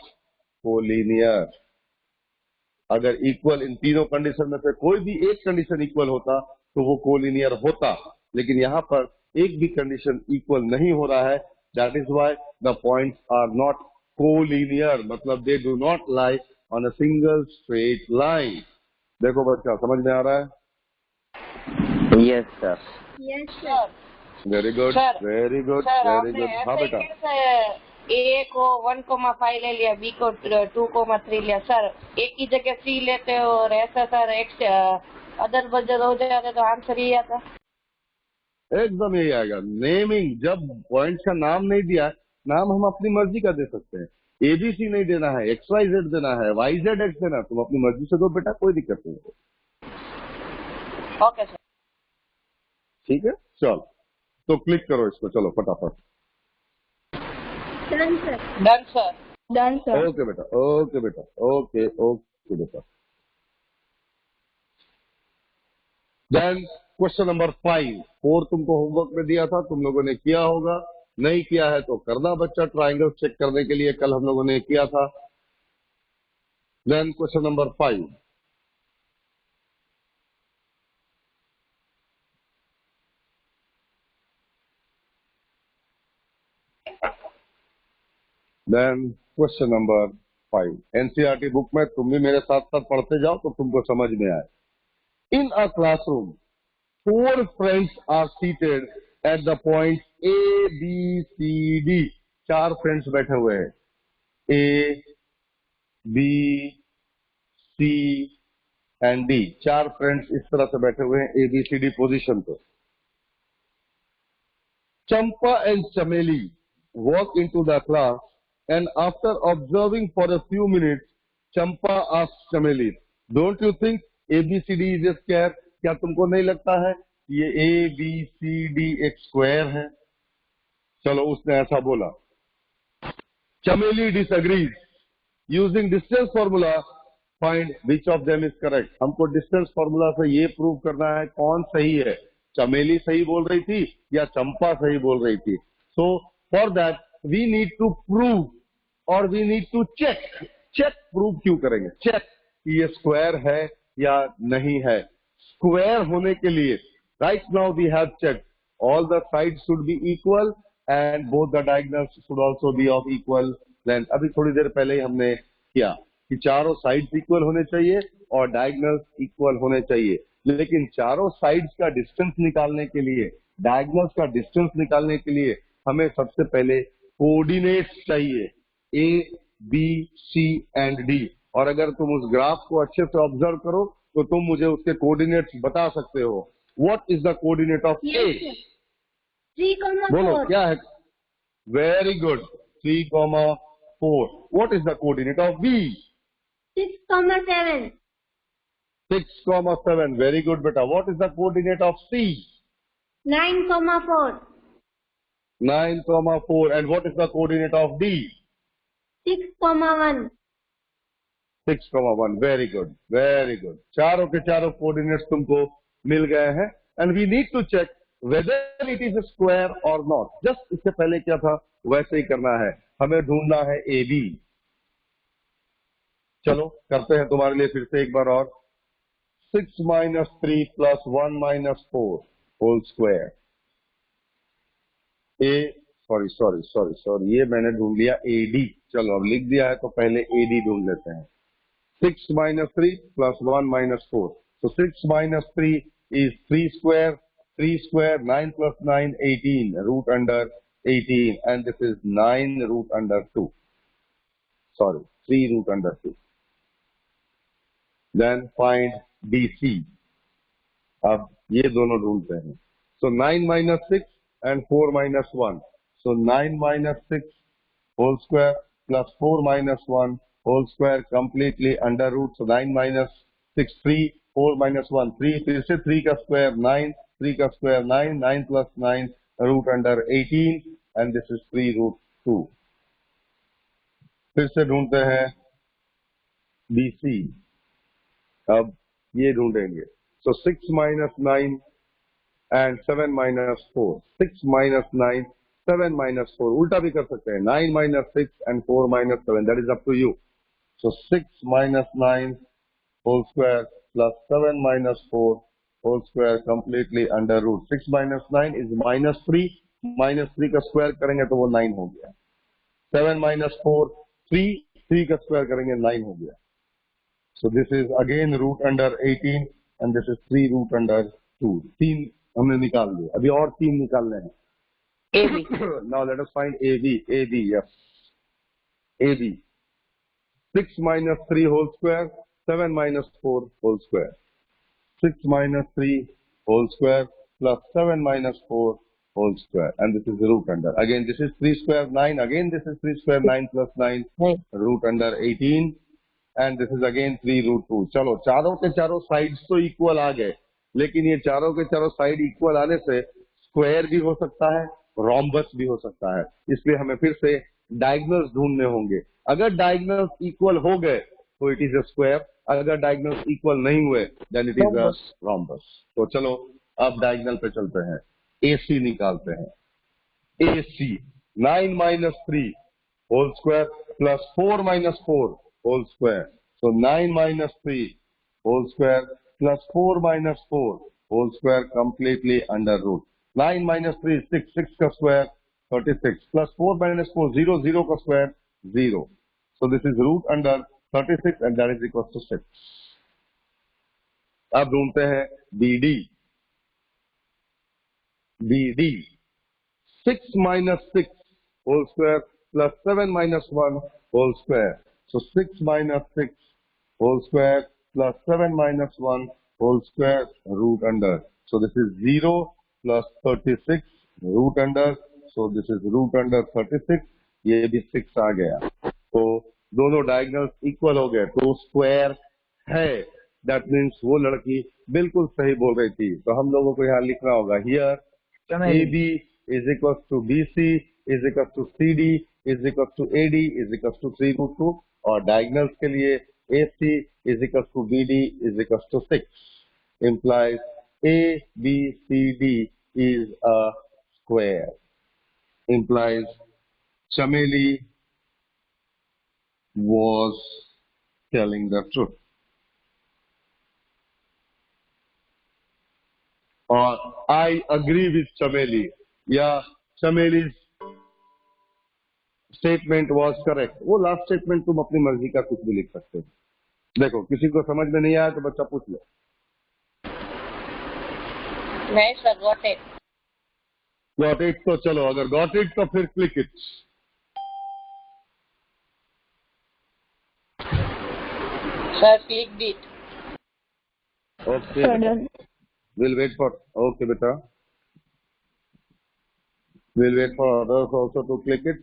collinear। अगर equal in तीनों condition में से कोई भी एक condition equal होता तो वो कोलिनियर होता, लेकिन यहाँ पर एक भी कंडीशन इक्वल नहीं हो रहा है। That is why the points are not collinear, मतलब they do not lie on a single straight line. देखो बच्चा, समझ में आ रहा है?
Yes sir.
Yes sir.
Very good, very good, very good. हाँ बेटा,
A को 1,5 ले लिया, B को 2,3 लिया सर, एक ही जगह C लेते हो और ऐसा सर एक्स अदर बदल हो जाता तो आंसर ही आता।
एकदम यही आएगा। नेमिंग, जब पॉइंट का नाम नहीं दिया, नाम हम अपनी मर्जी का दे सकते हैं। ABC नहीं देना है, XYZ देना है, YZX देना, तुम अपनी मर्जी से दो बेटा, कोई दिक्कत नहीं है।
ओके सर,
ठीक है, चलो तो क्लिक करो इसको, चलो फटाफट।
Done sir.
Done sir.
Done sir.
Okay बेटा, ओके बेटा, ओके ओके बेटा। देन क्वेश्चन नंबर 5, 4 तुमको होमवर्क में दिया था, तुम लोगों ने किया होगा, नहीं किया है तो करना बच्चा, ट्राइंगल चेक करने के लिए कल हम लोगों ने किया था। Then question number 5, then question number 5 NCERT book में तुम भी मेरे साथ साथ पढ़ते जाओ तो तुमको समझ में आए। In a classroom, 4 friends are seated at the point A, B, C, D. 4 friends बैठे हुए हैं, A, B, C and D. 4 friends इस तरह से बैठे हुए हैं A, B, C, D position पे. Champa and Chameli walk into the class, and after observing for a few minutes, Champa asks Chameli, "Don't you think ABCD is a square?" क्या तुमको नहीं लगता है ये ABCD एक स्क्वायर है? चलो, उसने ऐसा बोला. Chameli disagrees. Using distance formula, find which of them is correct. हमको डिस्टेंस फॉर्मूला से ये प्रूव करना है कौन सही है. चमेली सही बोल रही थी या चंपा सही बोल रही थी. So for that we need to prove और we need to check. Prove क्यों करेंगे? चेक कि ये स्क्वायर है या नहीं है. स्क्वायर होने के लिए right now we have check all the side should be equal and both the diagonals should also be of equal length. अभी थोड़ी देर पहले ही हमने किया कि चारों साइड्स इक्वल होने चाहिए और डायगोनल्स इक्वल होने चाहिए. लेकिन चारों साइड्स का डिस्टेंस निकालने के लिए, डायगोनल्स का डिस्टेंस निकालने के लिए हमें सबसे पहले कोऑर्डिनेट्स चाहिए A, B, C and D. और अगर तुम उस ग्राफ को अच्छे से ऑब्जर्व करो तो तुम मुझे उसके कोऑर्डिनेट्स बता सकते हो. What is the coordinate of A?
3,4.
बोलो क्या है? Very good, 3,4. What is the coordinate of B?
6,7.
6,7. Very good, beta. What is the coordinate of C?
9,4.
9,4. And what is the coordinate of D?
6,1.
6,1. Very good. Very good. चारों के चारों coordinates तुमको मिल गए हैं. And we need to check whether it is a square or not. Just इससे पहले क्या था वैसे ही करना है. हमें ढूंढना है AB. चलो करते हैं तुम्हारे लिए फिर से एक बार और. 6 minus 3 plus 1 minus 4 whole square. ये मैंने ढूंढ लिया AD. चलो अब लिख दिया है तो पहले AD ढूंढ लेते हैं. 6 minus 3 plus 1 minus 4. So 6 minus 3 is 3 square. 3 square, 9 plus 9, 18. Root under 18. And this is 9 root under 2. 3 root under 2. Then find BC. अब ये दोनों ढूंढते हैं. So 9 minus 6 and 4 minus 1. So 9 minus 6 whole square plus 4 minus 1 whole square completely under root. So 9 minus 6 3, 4 minus 1 3. फिर से 3 का square 9, 3 का square 9, 9 plus 9 root under 18 and this is 3 root 2. फिर से ढूंढते हैं BC. अब ये ढूंढेंगे. So 6 minus 9 and 7 minus 4. 6 minus 9, 7 minus 4. उल्टा भी कर सकते हैं. 9 minus 6 and 4 minus 7. That is up to you. So 6 minus 9 whole square plus 7 minus 4 whole square completely under root. 6 minus 9 is minus 3. Minus 3 का स्क्वायर करेंगे तो वो 9 हो गया. 7 minus 4 3. 3 का स्क्वायर करेंगे 9 हो गया. So this is again root under 18 and this is 3 root under 2. 3 हमने निकाल लिया. अभी और 3 निकालने हैं.
AB.
Now let us find AB. AB, yes. AB. 6 minus 3 whole square, 7 minus 4 whole square. 6 minus 3 whole square plus 7 minus 4 whole square. And this is root under. Again, this is 3 square 9. Again, this is 3 square 9 plus 9 root under 18. And this is again 3 root 2. चलो चारों के चारों sides तो equal आ गए, लेकिन ये चारों के चारों साइड इक्वल आने से स्क्वायर भी हो सकता है, रोम्बस भी हो सकता है. इसलिए हमें फिर से डायगोनल्स ढूंढने होंगे. अगर डायगोनल्स इक्वल हो गए तो इट इज अ स्क्वायर. अगर डायगोनल्स इक्वल नहीं हुए then it is a rhombus. तो चलो अब डायगोनल पे चलते हैं. AC निकालते हैं. AC 9 minus 3 whole square plus 4 minus 4 whole square. So 9 minus 3 whole square plus 4 minus 4 whole square completely under root. 9 minus 3 is 6. 6 का square 36 plus 4 minus 4 0. 0 का square 0. So this is root under 36 and that is equal to 6. अब ढूंढते हैं BD। BD 6 minus 6 whole square plus 7 minus 1 whole square. So 6 minus 6 whole square plus 7 minus 1 whole square root under. So this is 0 plus 36 root under. So this is root under 36. ये भी 6 आ गया। तो दोनों diagonals equal हो गए, तो square है। That means वो लड़की बिल्कुल सही बोल रही थी। तो हम लोगों को यहाँ लिखना होगा here AB is equals to BC is equals to CD is equals to AD is equals to 3 root 2, और डायगोनल्स के लिए AC is equals to BD is equals to 6 implies ABCD is a square, implies Chameli was telling the truth. और I agree with Chameli, या Chameli's statement was correct। वो last statement तुम अपनी मर्जी का कुछ भी लिख सकते हो। देखो किसी को समझ में नहीं आया तो बच्चा पूछ लो।
नहीं sir, got it.
Got it तो चलो, अगर गॉट इट तो फिर click it.
Sir click it.
Okay, we'll wait for, okay beta, we'll wait for others also to click it।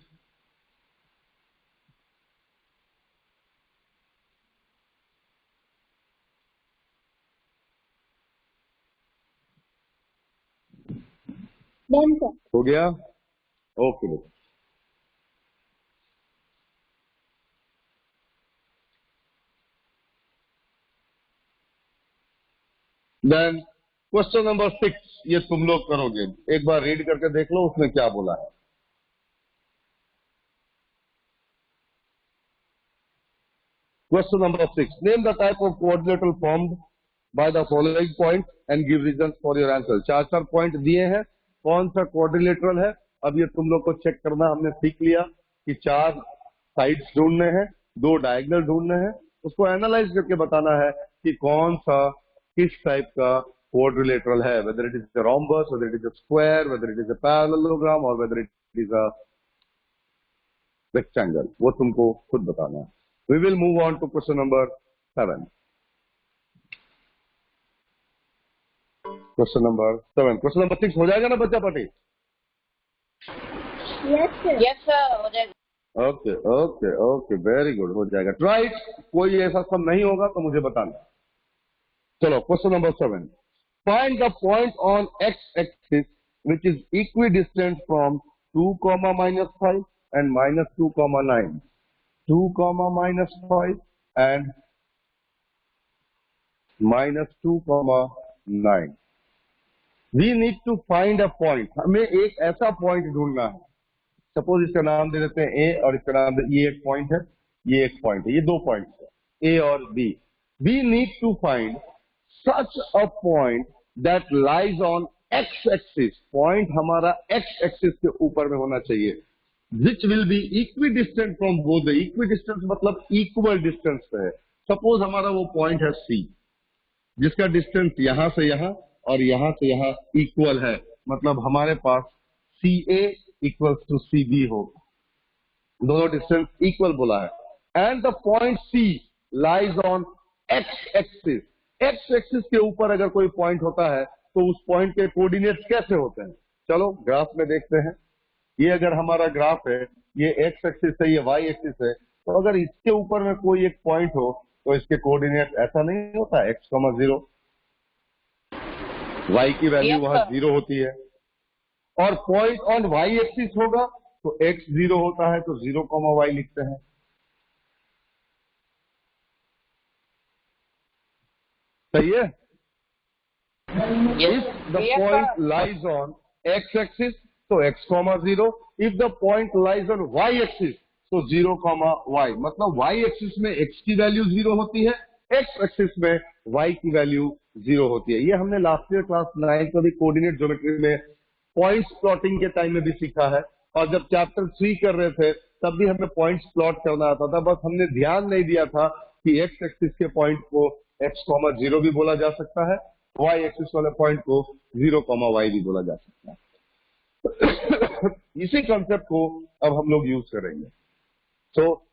Done sir.
हो गया? ओके बेटा। देन क्वेश्चन नंबर 6, ये तुम लोग करोगे। एक बार रीड करके देख लो उसमें क्या बोला है। Question number 6, name the type of coordinator formed by the following point and give reason for your answer. 4 point दिए हैं, कौन सा क्वाड्रिलेटरल है। अब ये तुम लोग को चेक करना, हमने सीख लिया कि 4 साइड्स ढूंढने हैं, 2 डायगोनल ढूंढने हैं, उसको एनालाइज करके बताना है कि कौन सा किस टाइप का quadrilateral है, whether it is a rhombus, whether it is a square, whether it is a parallelogram or whether it is a rectangle, वो तुमको खुद बताना है। We will move on to question number 7। Question number 7, question number 6 हो जाएगा ना बच्चा पटी?
Yes sir.
यस सर, हो जाएगा।
Okay okay okay, very good, हो जाएगा। ट्राई। कोई ऐसा सब नहीं होगा तो मुझे बताना। चलो question number 7, find the point on x-axis which is equidistant from 2, -5 and -2, -9. 2, -5 and -2, -9. We need to find a point। हमें एक ऐसा पॉइंट ढूंढना है। सपोज इसका नाम दे देते हैं A और इसका नाम ये एक पॉइंट है, ये एक पॉइंट है, ये 2 पॉइंट है A और B। We need to find such a point that lies on x-axis। Point हमारा x-axis के ऊपर में होना चाहिए, which will be equidistant from both the। equidistant मतलब इक्वल डिस्टेंस पे है। सपोज हमारा वो पॉइंट है C, जिसका डिस्टेंस यहां से यहां और यहां से यहां इक्वल है, मतलब हमारे पास CA इक्वल टू CB हो, दोनों डिस्टेंस इक्वल बोला है। And the point C lies on x-axis। x-axis के ऊपर अगर कोई पॉइंट होता है तो उस पॉइंट के कोऑर्डिनेट्स कैसे होते हैं, चलो ग्राफ में देखते हैं। ये अगर हमारा ग्राफ है, ये x-axis है, ये y-axis है, तो अगर इसके ऊपर में कोई एक पॉइंट हो तो इसके कोऑर्डिनेट ऐसा नहीं होता x, 0, y की वैल्यू वहां 0 होती है। और पॉइंट ऑन y-axis होगा तो x 0 होता है, तो 0, y लिखते हैं। सही है?
Yes.
If the
Yes,
point
sir.
lies on x-axis, तो x, 0. If the point lies on y-axis, तो 0, y। मतलब y-axis में x की वैल्यू 0 होती है, x-axis में y की वैल्यू 0 होती है। ये हमने लास्ट ईयर क्लास 9 को भी कोऑर्डिनेट ज्योमेट्री में पॉइंट्स प्लॉटिंग के टाइम में भी सीखा है, और जब चैप्टर 3 कर रहे थे तब भी हमें पॉइंट्स प्लॉट करना आता था, बस हमने ध्यान नहीं दिया था कि x-axis के पॉइंट को x,0 भी बोला जा सकता है, y एक्सिस वाले पॉइंट को 0,y भी बोला जा सकता है। इसी कंसेप्ट को अब हम लोग यूज करेंगे। So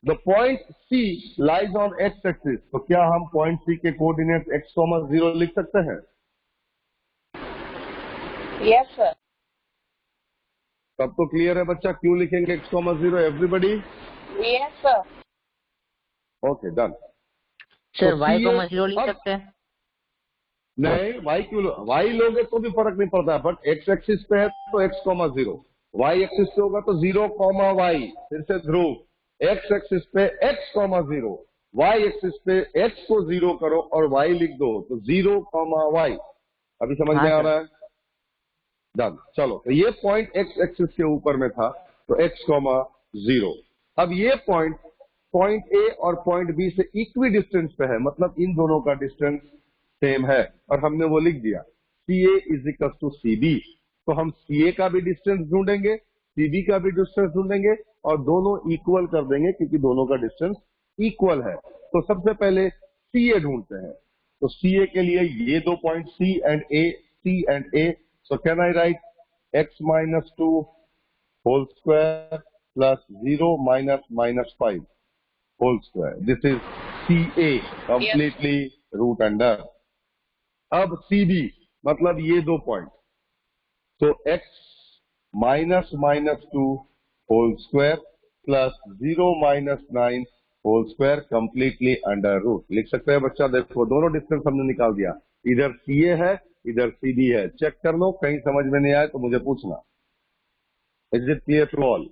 the point C lies on x axis, तो क्या हम पॉइंट C के कोऑर्डिनेट x,0 लिख सकते हैं?
Yes sir.
तब तो क्लियर है बच्चा, क्यों लिखेंगे x,0? Everybody?
Yes sir.
Okay, done.
Sir
तो
y,0 लिख सकते हैं?
नहीं, y क्यों y लोगे तो भी फर्क नहीं पड़ता, बट x एक्सिस पे है तो x,0, y एक्सिस पे होगा तो 0,y। फिर से ध्रुव, x एक्सिस पे x,0, y एक्सिस पे x को 0 करो और y लिख दो तो 0,y। अभी समझ में आ रहा है? डन। चलो, तो ये पॉइंट x एक्सिस के ऊपर में था तो x,0। अब ये पॉइंट A और पॉइंट B से इक्वी डिस्टेंस पे है, मतलब इन दोनों का डिस्टेंस सेम है और हमने वो लिख दिया CA is equal to CB। तो हम CA का भी डिस्टेंस ढूंढेंगे, CB का भी डिस्टेंस ढूंढेंगे और दोनों इक्वल कर देंगे क्योंकि दोनों का डिस्टेंस इक्वल है। तो सबसे पहले CA ढूंढते हैं। तो CA के लिए ये दो point C and A, so can I write x-2 whole square plus 0 minus 5 whole square. This is CA completely root under. अब CB मतलब ये दो पॉइंट, तो x -2 whole square plus 0 - 9 whole square completely under root। लिख सकते हैं बच्चा? देखो दोनों डिस्टेंस हमने निकाल दिया, इधर CA है इधर CB है। चेक कर लो, कहीं समझ में नहीं आए तो मुझे पूछना। Is it clear to all?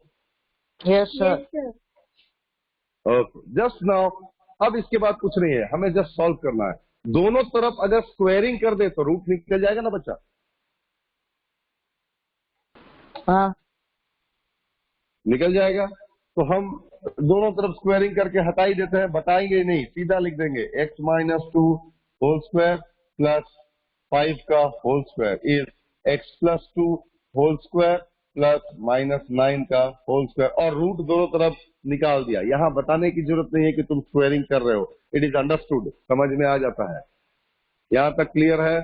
Yes sir.
Yes, sir.
Okay, just now अब इसके बाद कुछ नहीं है, हमें जस्ट सॉल्व करना है। दोनों तरफ अगर स्क्वायरिंग कर दे तो रूट निकल जाएगा ना बच्चा?
हाँ।
निकल जाएगा। तो हम दोनों तरफ स्क्वायरिंग करके हटा ही देते हैं, बताएंगे नहीं, सीधा लिख देंगे x-2 होल स्क्वायर प्लस 5 का whole square is x+2 whole square plus -9 का होल स्क्वायर, और रूट दोनों तरफ निकाल दिया। यहाँ बताने की जरूरत नहीं है कि तुम स्क्वायरिंग कर रहे हो, इट इज अंडरस्टूड, समझ में आ जाता है। यहाँ तक क्लियर है?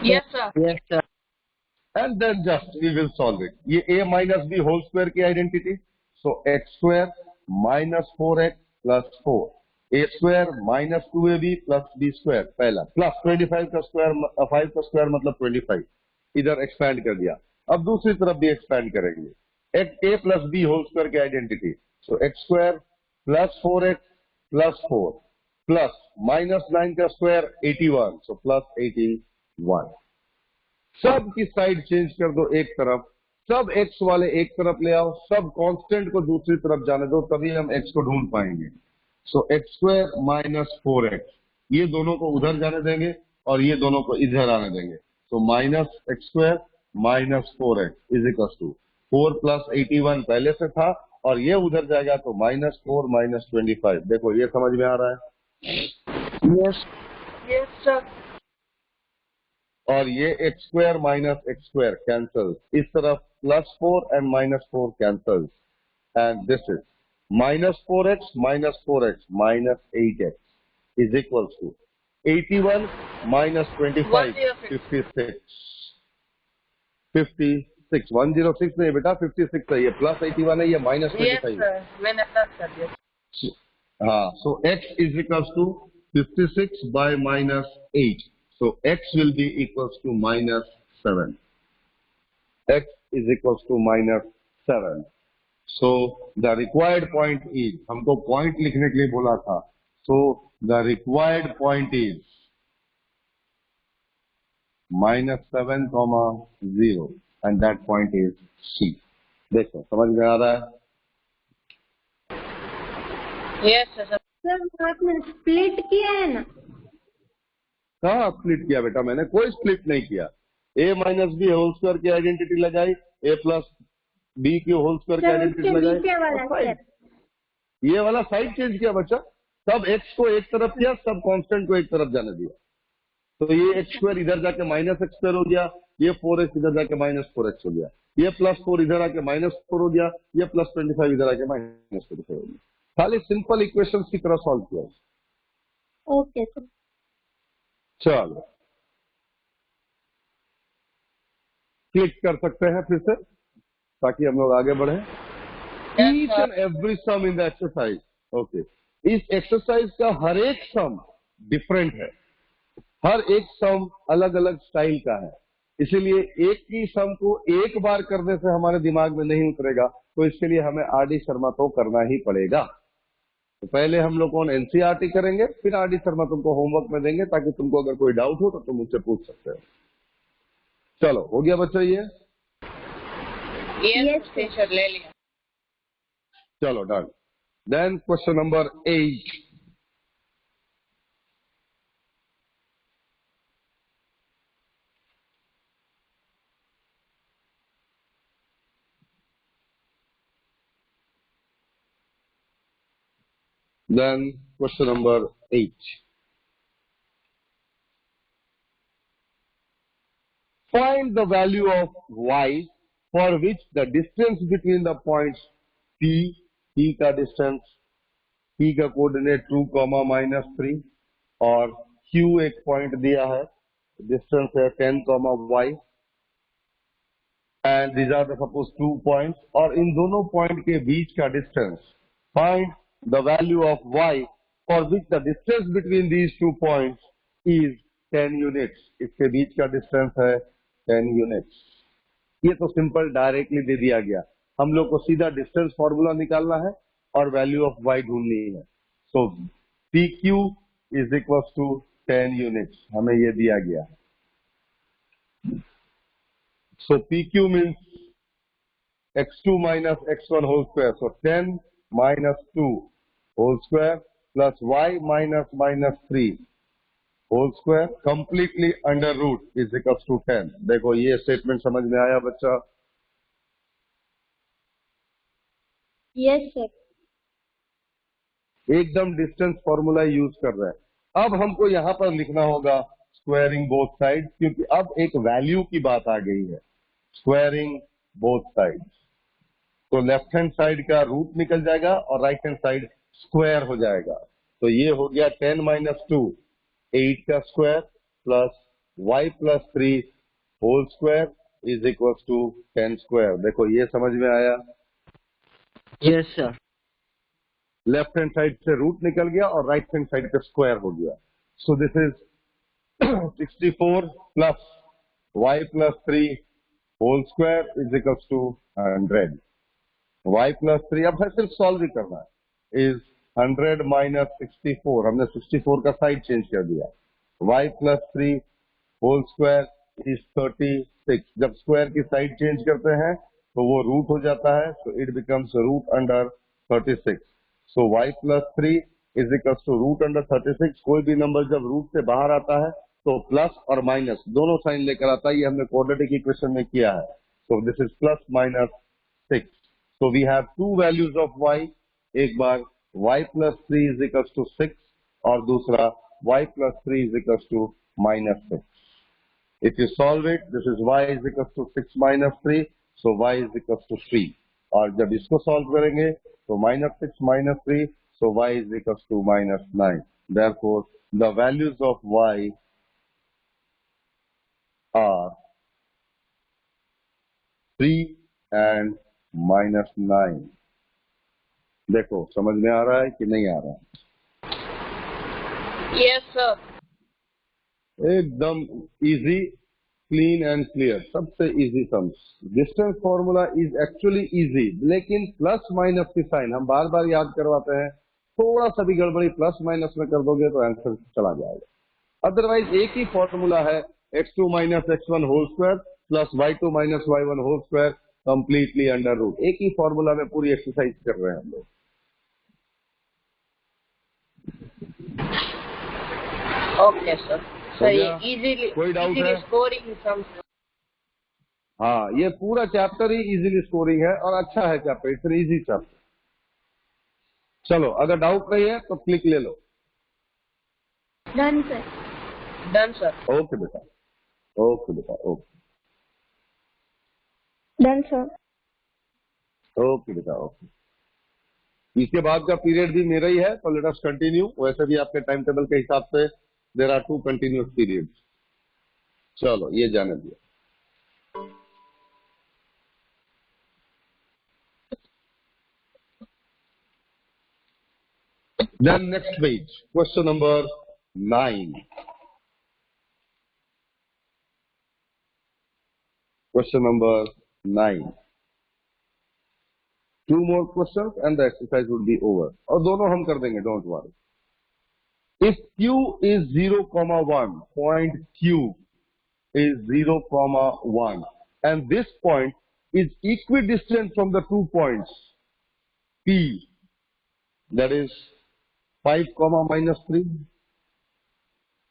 Yes sir.
Yes sir.
And then just we will solve it. ये a minus b whole square की identity, so x² - 4x + 4, a² - 2ab + b² पहला, प्लस 25 का स्क्वायर, 5 का स्क्वायर मतलब 25, इधर एक्सपैंड कर दिया। अब दूसरी तरफ भी एक्सपैंड करेंगे, a + b होल स्क्वायर की identity, so x² + 4x + 4 plus -9 का स्क्वायर 81, सो +81। सब की साइड चेंज कर दो एक तरफ, सब x वाले एक तरफ ले आओ, सब कांस्टेंट को दूसरी तरफ जाने दो, तभी हम x को ढूंढ पाएंगे। सो x² - 4x, ये दोनों को उधर जाने देंगे और ये दोनों को इधर आने देंगे। सो -x² - 4x is equal to 4 + 81 पहले से था और ये उधर जाएगा तो -4 - 25। देखो ये समझ में आ रहा है?
यस।
Yes sir.
और ये x² - x² कैंसल, इस तरफ +4 एंड -4 कैंसल, and this is -4x - 4x -8x is equal to 81 - 25 56 106 नहीं बेटा, 56 है, ये +81 है, ये
यस
-25 है।
सर, मैंने प्लस कर दिया।
हाँ, so x is equals to 56 by -8. So x will be equals to -7. X is equals to -7. So the required point is, हमको point लिखने के लिए बोला था, so the required point is -7,0 and that point is C. देखो समझ में आ रहा है?
Yes sir.
सर आपने स्प्लिट किया है ना?
कहाँ स्प्लिट किया बेटा मैंने? कोई स्प्लिट नहीं किया। a - b होल स्क्वायर की आइडेंटिटी लगाई, a + b की होल स्क्वायर की
सर
आइडेंटिटी
उसके
लगाई,
नीचे वाला सर।
ये वाला साइड चेंज किया बच्चा, सब x को एक तरफ किया, सब कांस्टेंट को एक तरफ जाने दिया। तो ये x² इधर जाके -x² हो गया, ये 4x इधर जाके -4x हो गया, ये +4 इधर आके -4 हो गया, ये +25 इधर आके -25 हो गया। खाली सिंपल इक्वेशंस की तरह सॉल्व किया।
Okay sir.
चलो क्लिक कर सकते हैं फिर से ताकि हम लोग आगे बढ़े। Each and every sum in the exercise. Okay, इस एक्सरसाइज का हर एक सम डिफरेंट है, हर एक सम अलग अलग स्टाइल का है, इसीलिए एक ही सम को एक बार करने से हमारे दिमाग में नहीं उतरेगा, तो इसके लिए हमें आर.डी. शर्मा को करना ही पड़ेगा। तो पहले हम लोग कौन एनसीईआरटी करेंगे, फिर आर.डी. शर्मा तुमको होमवर्क में देंगे ताकि तुमको अगर कोई डाउट हो तो तुम मुझसे पूछ सकते हो। चलो हो गया बच्चा ये?
यस टीचर, ले लिया।
चलो done. Then question number 8। Then question number 8. Find the value of y for which the distance between the points P का distance, P का कोऑर्डिनेट 2, -3 और Q एक पॉइंट दिया है, डिस्टेंस है 10, y and these are the suppose 2 points, और इन दोनों point के बीच का distance. Find the value of y for which the distance between these 2 points is 10 units। इसके बीच का डिस्टेंस है 10 यूनिट्स। ये तो सिंपल डायरेक्टली दे दिया गया, हम लोग को सीधा डिस्टेंस फॉर्मूला निकालना है और वैल्यू ऑफ y ढूंढनी है। So PQ is equal to 10 units, हमें ये दिया गया है। So PQ means x2 minus x1 whole square, so 10 minus 2 whole square plus y minus 3 whole square completely under root is equals to 10। देखो ये statement समझ में आया बच्चा?
Yes sir.
एकदम डिस्टेंस फॉर्मूला यूज कर रहे हैं। अब हमको यहाँ पर लिखना होगा स्क्वायरिंग बोथ साइड, क्योंकि अब एक वैल्यू की बात आ गई है। स्क्वायरिंग बोथ साइड, तो लेफ्ट हैंड साइड का रूट निकल जाएगा और राइट हैंड साइड स्क्वायर हो जाएगा। तो ये हो गया 10 minus 2 8 का square plus y plus 3 whole square is equal to 10 square. देखो ये समझ में आया?
Yes sir.
Left hand side से रूट निकल गया और राइट हैंड साइड पे स्क्वायर हो गया। So this is 64 plus y plus 3 whole square is equal to 100। y plus 3 अब है सिर्फ सॉल्व ही करना है, इज 100 minus 64, हमने 64 का साइड चेंज कर दिया। y plus 3 whole square is 36। जब स्क्वायर की साइड चेंज करते हैं तो वो रूट हो जाता है, so it becomes root under 36। so y plus 3 is equals to root under 36। कोई भी नंबर जब रूट से बाहर आता है तो प्लस और माइनस दोनों साइन लेकर आता है, ये हमने क्वाड्रेटिक इक्वेशन में किया है। so this is plus minus 6। so we have two values of y, एक बार y plus 3 is equals to 6 और दूसरा y plus 3 is equals to minus 6। If you solve it, this is y is equals to 6 minus 3, so y is equals to 3। और जब इसको solve करेंगे तो -6 minus 3, so y is equals to -9। Therefore, the values of y are 3 and -9। देखो समझ में आ रहा है कि नहीं आ रहा है?
Yes sir.
एकदम इजी, क्लीन एंड क्लियर, सबसे easy sums. Distance formula is actually easy, लेकिन प्लस माइनस की साइन हम बार बार याद करवाते हैं, थोड़ा सा भी गड़बड़ी प्लस माइनस में कर दोगे तो आंसर चला जाएगा। अदरवाइज एक ही फॉर्मूला है, x2 minus x1 whole square plus y2 minus y1 whole square completely under root. एक ही फॉर्मूला में पूरी एक्सरसाइज कर रहे हैं हम लोग।
Okay sir. सही, इजीली
कोई डाउट है?
स्कोरिंग सम।
हाँ, ये पूरा चैप्टर ही इजीली स्कोरिंग है और अच्छा है चैप्टर, इट्स इजी चैप्टर। चलो अगर डाउट नहीं है तो क्लिक ले लो।
Done sir.
Done sir.
Okay बेटा, ओके बेटा, ओके
डन सर।
ओके बेटा, ओके। इसके बाद का पीरियड भी मेरा ही है, तो लेट अस कंटिन्यू। वैसे भी आपके टाइम टेबल के हिसाब से देयर आर 2 कंटिन्यूअस पीरियड्स। चलो ये जाने दिया। Then next page, question number 9. Question number 9. 2 more questions and the exercise will be over. और दोनों हम कर देंगे, don't worry. If Q is 0,1, point Q is 0,1, and this point is equidistant from the 2 points P, that is 5, -3,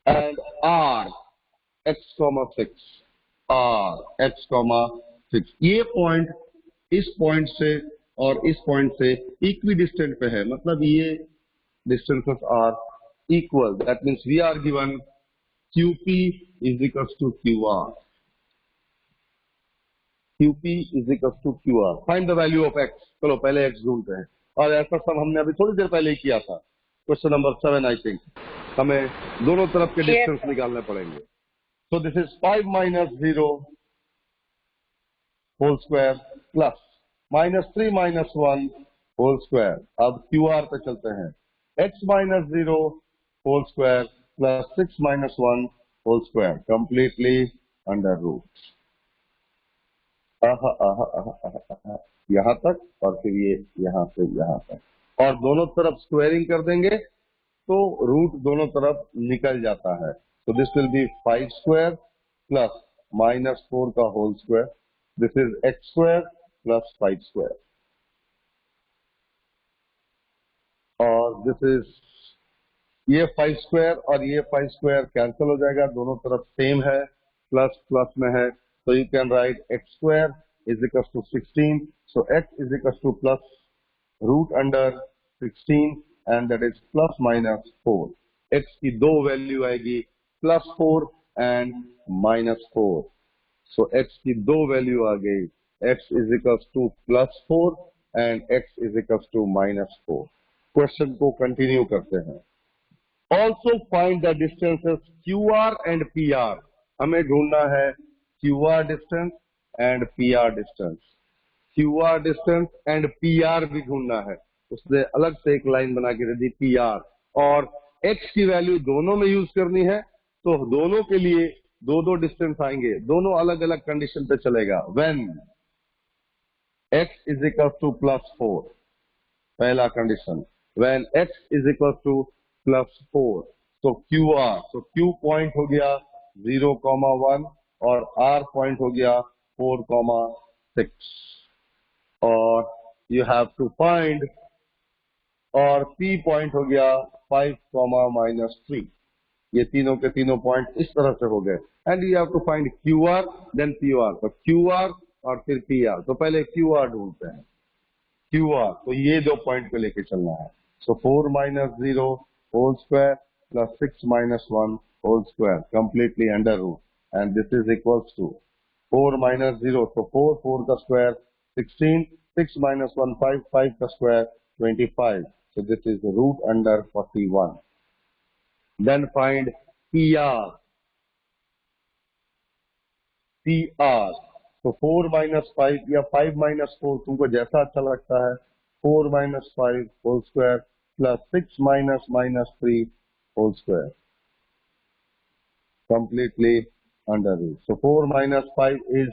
and R, x, 6, R, x, 6. ये point इस point से और इस पॉइंट से इक्विडिस्टेंट पे है, मतलब ये distances are equal. That means we are given QP is equals to QR. QP is equals to QR. Find the value of x. चलो पहले x ढूंढते हैं, और ऐसा सब हमने अभी थोड़ी देर पहले ही किया था। Question number 7 I think. हमें दोनों तरफ के डिस्टेंस निकालने पड़ेंगे। So this is 5 - 0 whole square plus -3 - 1 whole square. अब QR पे चलते हैं। x - 0 whole square plus 6 - 1 whole square completely under root. यहां तक, और फिर ये यहां से यहां तक, और दोनों तरफ स्क्वायरिंग कर देंगे तो रूट दोनों तरफ निकल जाता है। तो this will be 5 square plus -4 का whole square. This is x square plus 5 square, और दिस इज ये 5 स्क्वायर और ये 5 स्क्वायर कैंसिल हो जाएगा, दोनों तरफ सेम है, प्लस प्लस में है। तो you can write x square is equal to 16। So x is equal to plus root under 16 and that is plus -4। x की दो वैल्यू आएगी, +4 एंड -4। सो x की दो वैल्यू आ गई, x is equal to +4 and x is equal to -4। Question को continue करते हैं। Also find the distances QR and PR. हमें ढूंढना है QR distance and PR distance. QR distance and PR भी ढूंढना है, उसने अलग से एक लाइन बना के दे दी PR, और X की वैल्यू दोनों में यूज करनी है, तो दोनों के लिए दो डिस्टेंस आएंगे, दोनों अलग अलग कंडीशन पे चलेगा। When X is equal to +4, पहला condition, when X is equal to +4, तो QR, तो Q पॉइंट हो गया 0,1 और R पॉइंट हो गया 4,6, और यू हैव टू फाइंड, और P पॉइंट हो गया 5, -3। ये तीनों के तीनों पॉइंट इस तरह से हो गए, and you have to find QR then PR। तो QR और फिर PR, तो पहले QR ढूंढते हैं। QR, तो ये दो पॉइंट पे लेके चलना है। सो 4 - 0 whole square plus 6 - 1 whole square completely under root, and this is equals to 4 - 0, so 4 का square 16, 6 - 1 5, 5 का square 25, so this is root under 41. Then find PR. So 4 - 5 या 5 - 4, तुमको जैसा अच्छा लगता है, 4 - 5 whole square plus 6 - -3 whole square completely under root. So 4 - 5 is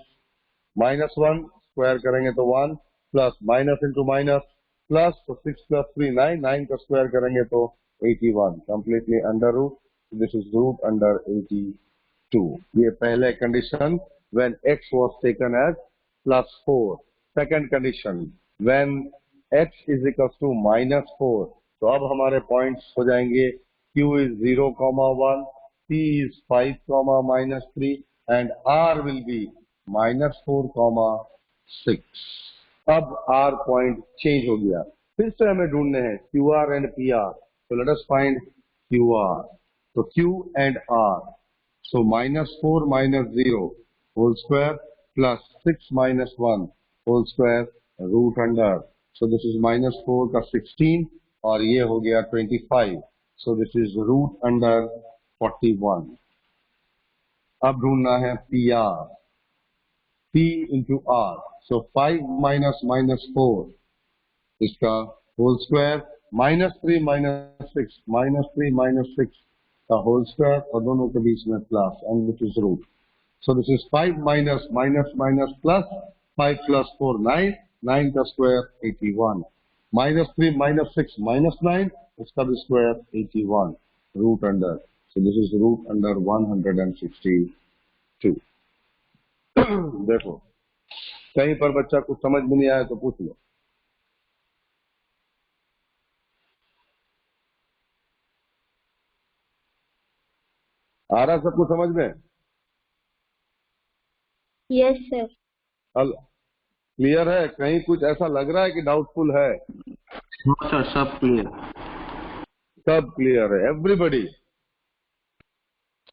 -1, square करेंगे तो 1, plus minus into minus plus, so 6 plus 3 9, 9 का square करेंगे तो 81 completely under root. So this is root under 82. ये पहले condition when x was taken as +4. Second condition when x is equals to -4. तो अब हमारे पॉइंट्स हो जाएंगे, Q is 0,1, P is 5, -3 and R will be -4,6. अब R पॉइंट चेंज हो गया, फिर से हमें ढूंढने हैं QR and PR. So let us find QR. So Q and R. So -4 - 0 whole square plus 6 - 1 whole square root under so this is -4 का 16 और ये हो गया 25. So this is root under 41. अब ढूंढना है P R. P into R. So 5 minus -4 इसका whole square, -3 -6 -3 -6 का होल स्क्वायर और दोनों के बीच में plus and which is root. So this is 5 minus plus 5 plus 4 9 9 का स्क्वायर 81. -3 -6 -9 उसका भी square 81 root under. So this is root under 162. देखो कहीं पर बच्चा कुछ समझ में नहीं आया तो पूछ लो. आ रहा सबको समझ में?
Yes sir.
क्लियर है? कहीं कुछ ऐसा लग रहा है कि डाउटफुल है?
सर सब क्लियर.
सब क्लियर है everybody?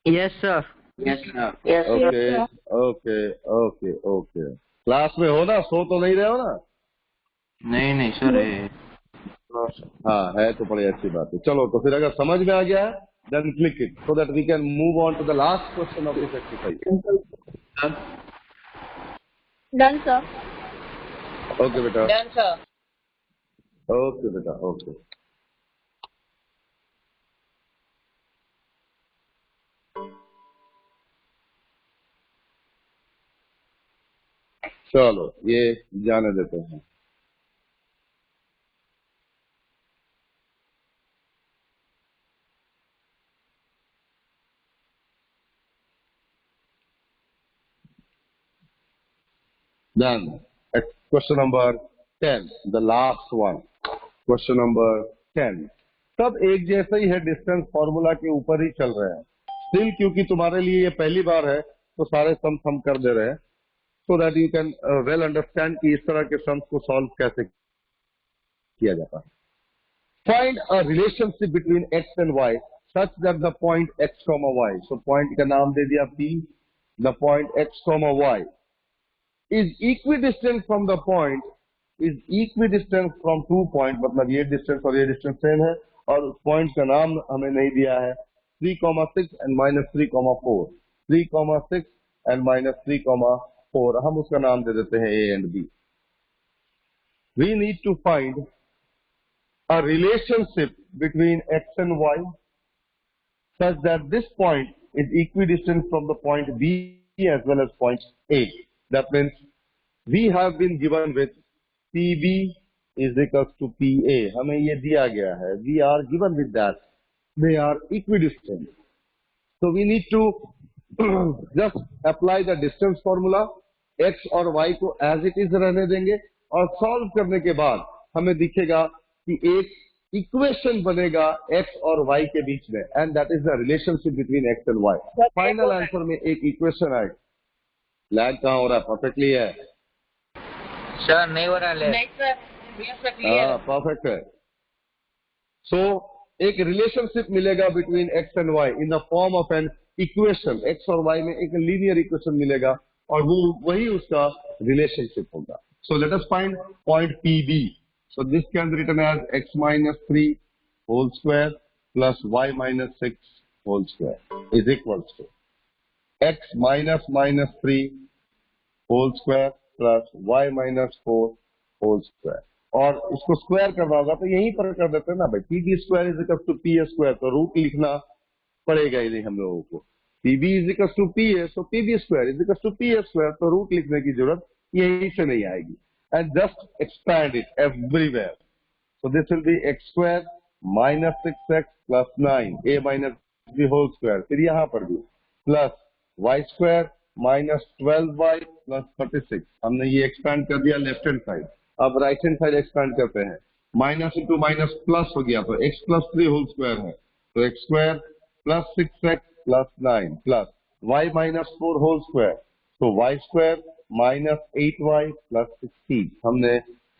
Yes sir.
Yes sir.
Okay okay okay okay. Class में हो ना? सो तो नहीं रहे हो ना?
नहीं सर.
हाँ है तो बड़ी अच्छी बात है. चलो तो फिर अगर समझ में आ गया है then click it so that we can move on to the last question of this exercise.
Done sir.
Okay बेटा.
Done sir.
ओके बेटा. ओके. चलो ये जाने देते हैं. Then at question number 10, the last one. Question number 10. सब एक जैसा ही है, डिस्टेंस फॉर्मूला के ऊपर ही चल रहे हैं. स्टिल क्योंकि तुम्हारे लिए ये पहली बार है तो सारे सम्स हम कर दे रहे हैं so that you can well understand कि इस तरह के सम्स को सॉल्व कैसे किया जाता है. Find a relationship between x and y such that the point x, y. So point का नाम दे दिया P. The point x, y is equidistant from the point is equidistant from 2 point. मतलब ये डिस्टेंस और ये डिस्टेंस सेम है और point का नाम हमें नहीं दिया है. 3,6 and -3,4. 3,6 and -3,4 हम उसका नाम दे देते हैं A and B. We need to find a relationship between x and y such that this point is equidistant from the point B as well as point A. That means we have been given with PB is equals to PA. हमें ये दिया गया है. We are given with that. They are equidistant. So we need to just apply the distance formula. X और Y को as it is रहने देंगे और सॉल्व करने के बाद हमें दिखेगा कि एक इक्वेशन बनेगा x और y के बीच में and that is the relationship between x and y. Final answer में एक इक्वेशन आएगा. लैग कहाँ हो रहा है? परफेक्टली है
सर. नहीं हो रहा है.
नहीं सर. Yes sir. क्लियर.
हाँ परफेक्ट है. सो एक रिलेशनशिप मिलेगा between x and y in the form of an equation. x और y में एक लीनियर इक्वेशन मिलेगा और वो वही उसका रिलेशनशिप होगा. सो let us find point PB. So this can be written as x minus 3 whole square plus y minus 6 whole square is equals to x minus 3 whole square plus y minus 4 whole square. और इसको square करना होगा तो यहीं पर कर देते हैं ना भाई. PB square is equal to PA square. तो रूट लिखना पड़ेगा ही नहीं हम लोगों को. PB is equal to PA so PB square is equal to PA square. तो रूट लिखने की जरूरत यहीं से नहीं आएगी. And just expand it everywhere. So this will be x square minus 6x plus 9 a minus b whole square. फिर यहाँ पर भी plus y square minus 12y plus 36. हमने ये expand कर दिया लेफ्ट हैंड साइड. अब राइट हैंड साइड एक्सपैंड करते हैं. माइनस इंटू माइनस प्लस हो गया तो x plus 3 होल स्क्वायर है तो x square plus 6x plus 9 plus y minus 4 whole square तो y square minus 8y plus 16. हमने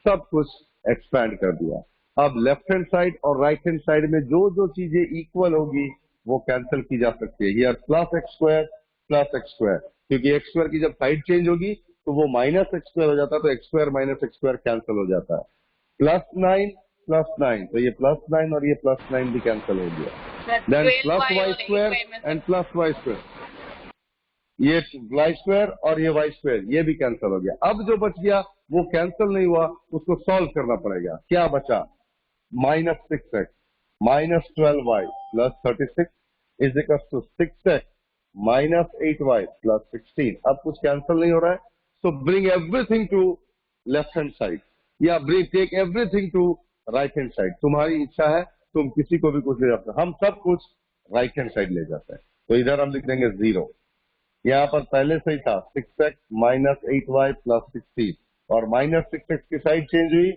सब कुछ एक्सपैंड कर दिया. अब लेफ्ट हैंड साइड और राइट हैंड साइड में जो जो चीजें इक्वल होगी वो कैंसिल की जा सकती है. हियर प्लस एक्स स्क्वायर क्योंकि एक्स स्क्वायर की जब साइड चेंज होगी तो वो माइनस एक्स स्क्वायर हो जाता है तो x square minus x square cancel हो जाता है. +9 तो ये +9 और ये +9 भी कैंसिल हो गया.
सर
देन
12y
+y
और
स्क्वायर
8y में
एंड +y स्क्वायर, ये y स्क्वायर और ये y स्क्वायर ये भी कैंसिल हो गया. अब जो बच गया वो कैंसिल नहीं हुआ, उसको सॉल्व करना पड़ेगा. क्या बचा? -6x -12y +36 is equal to 6x -8y +16. अब कुछ कैंसिल नहीं हो रहा है, so bring everything to left hand side या take everything to right hand side. तुम्हारी इच्छा है, तुम किसी को भी कुछ ले जाते हो, हम सब कुछ राइट हैंड साइड ले जाते हैं. तो इधर हम लिख देंगे 0. यहाँ पर पहले से ही था 6x -8y +16 और -6x की साइड चेंज हुई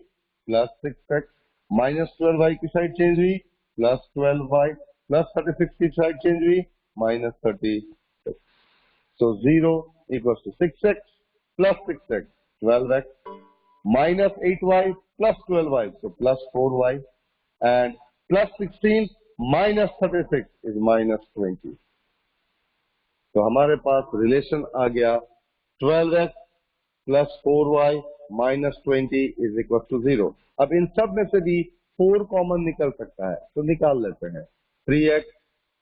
+6x -12y की साइड चेंज हुई +12y +36 की साइड चेंज हुई -36. So 0 equals to 6x plus 6x 12x -8y plus 12y so +4y and +16 -36 is -20. तो हमारे पास रिलेशन आ गया 12x plus 4y minus 20 is equal to 0. अब इन सब में से भी 4 कॉमन निकल सकता है, तो निकाल लेते हैं. 3x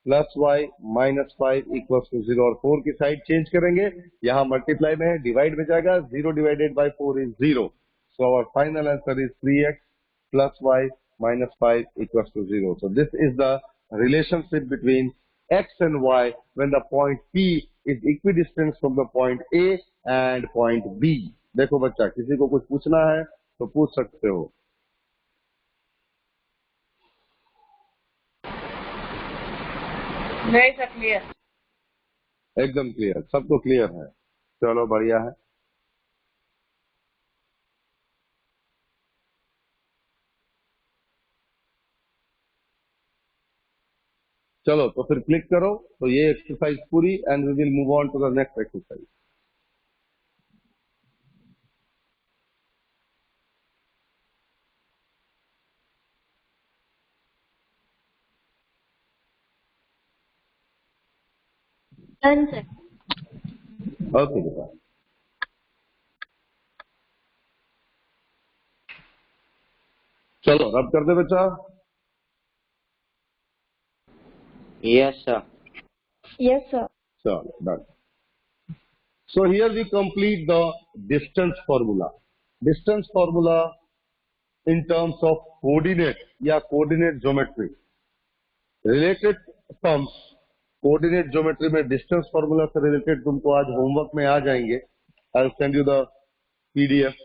plus y minus 5 equals to 0 और 4 की साइड चेंज करेंगे, यहाँ मल्टीप्लाई में है, डिवाइड में जाएगा. 0 divided by 4 is 0. So our final answer is 3x plus y minus 5 equals to 0. So this is the relationship between x and y when the point P is equidistant from the point A and point B. देखो बच्चा, किसी को कुछ पूछना है तो पूछ सकते हो.
नहीं सर क्लियर.
एकदम क्लियर, सबको क्लियर है. चलो बढ़िया है. चलो तो फिर क्लिक करो. तो ये एक्सरसाइज पूरी and we will move on to the next exercise.
Done sir.
Okay बेटा. चलो रब कर दे बच्चा.
Yes, sir.
Yes, sir.
चलो done. So here we complete the distance formula. Distance formula in terms of coordinate या coordinate geometry. Related terms coordinate geometry में distance formula से related तुमको आज homework में आ जाएंगे. I'll send you the PDF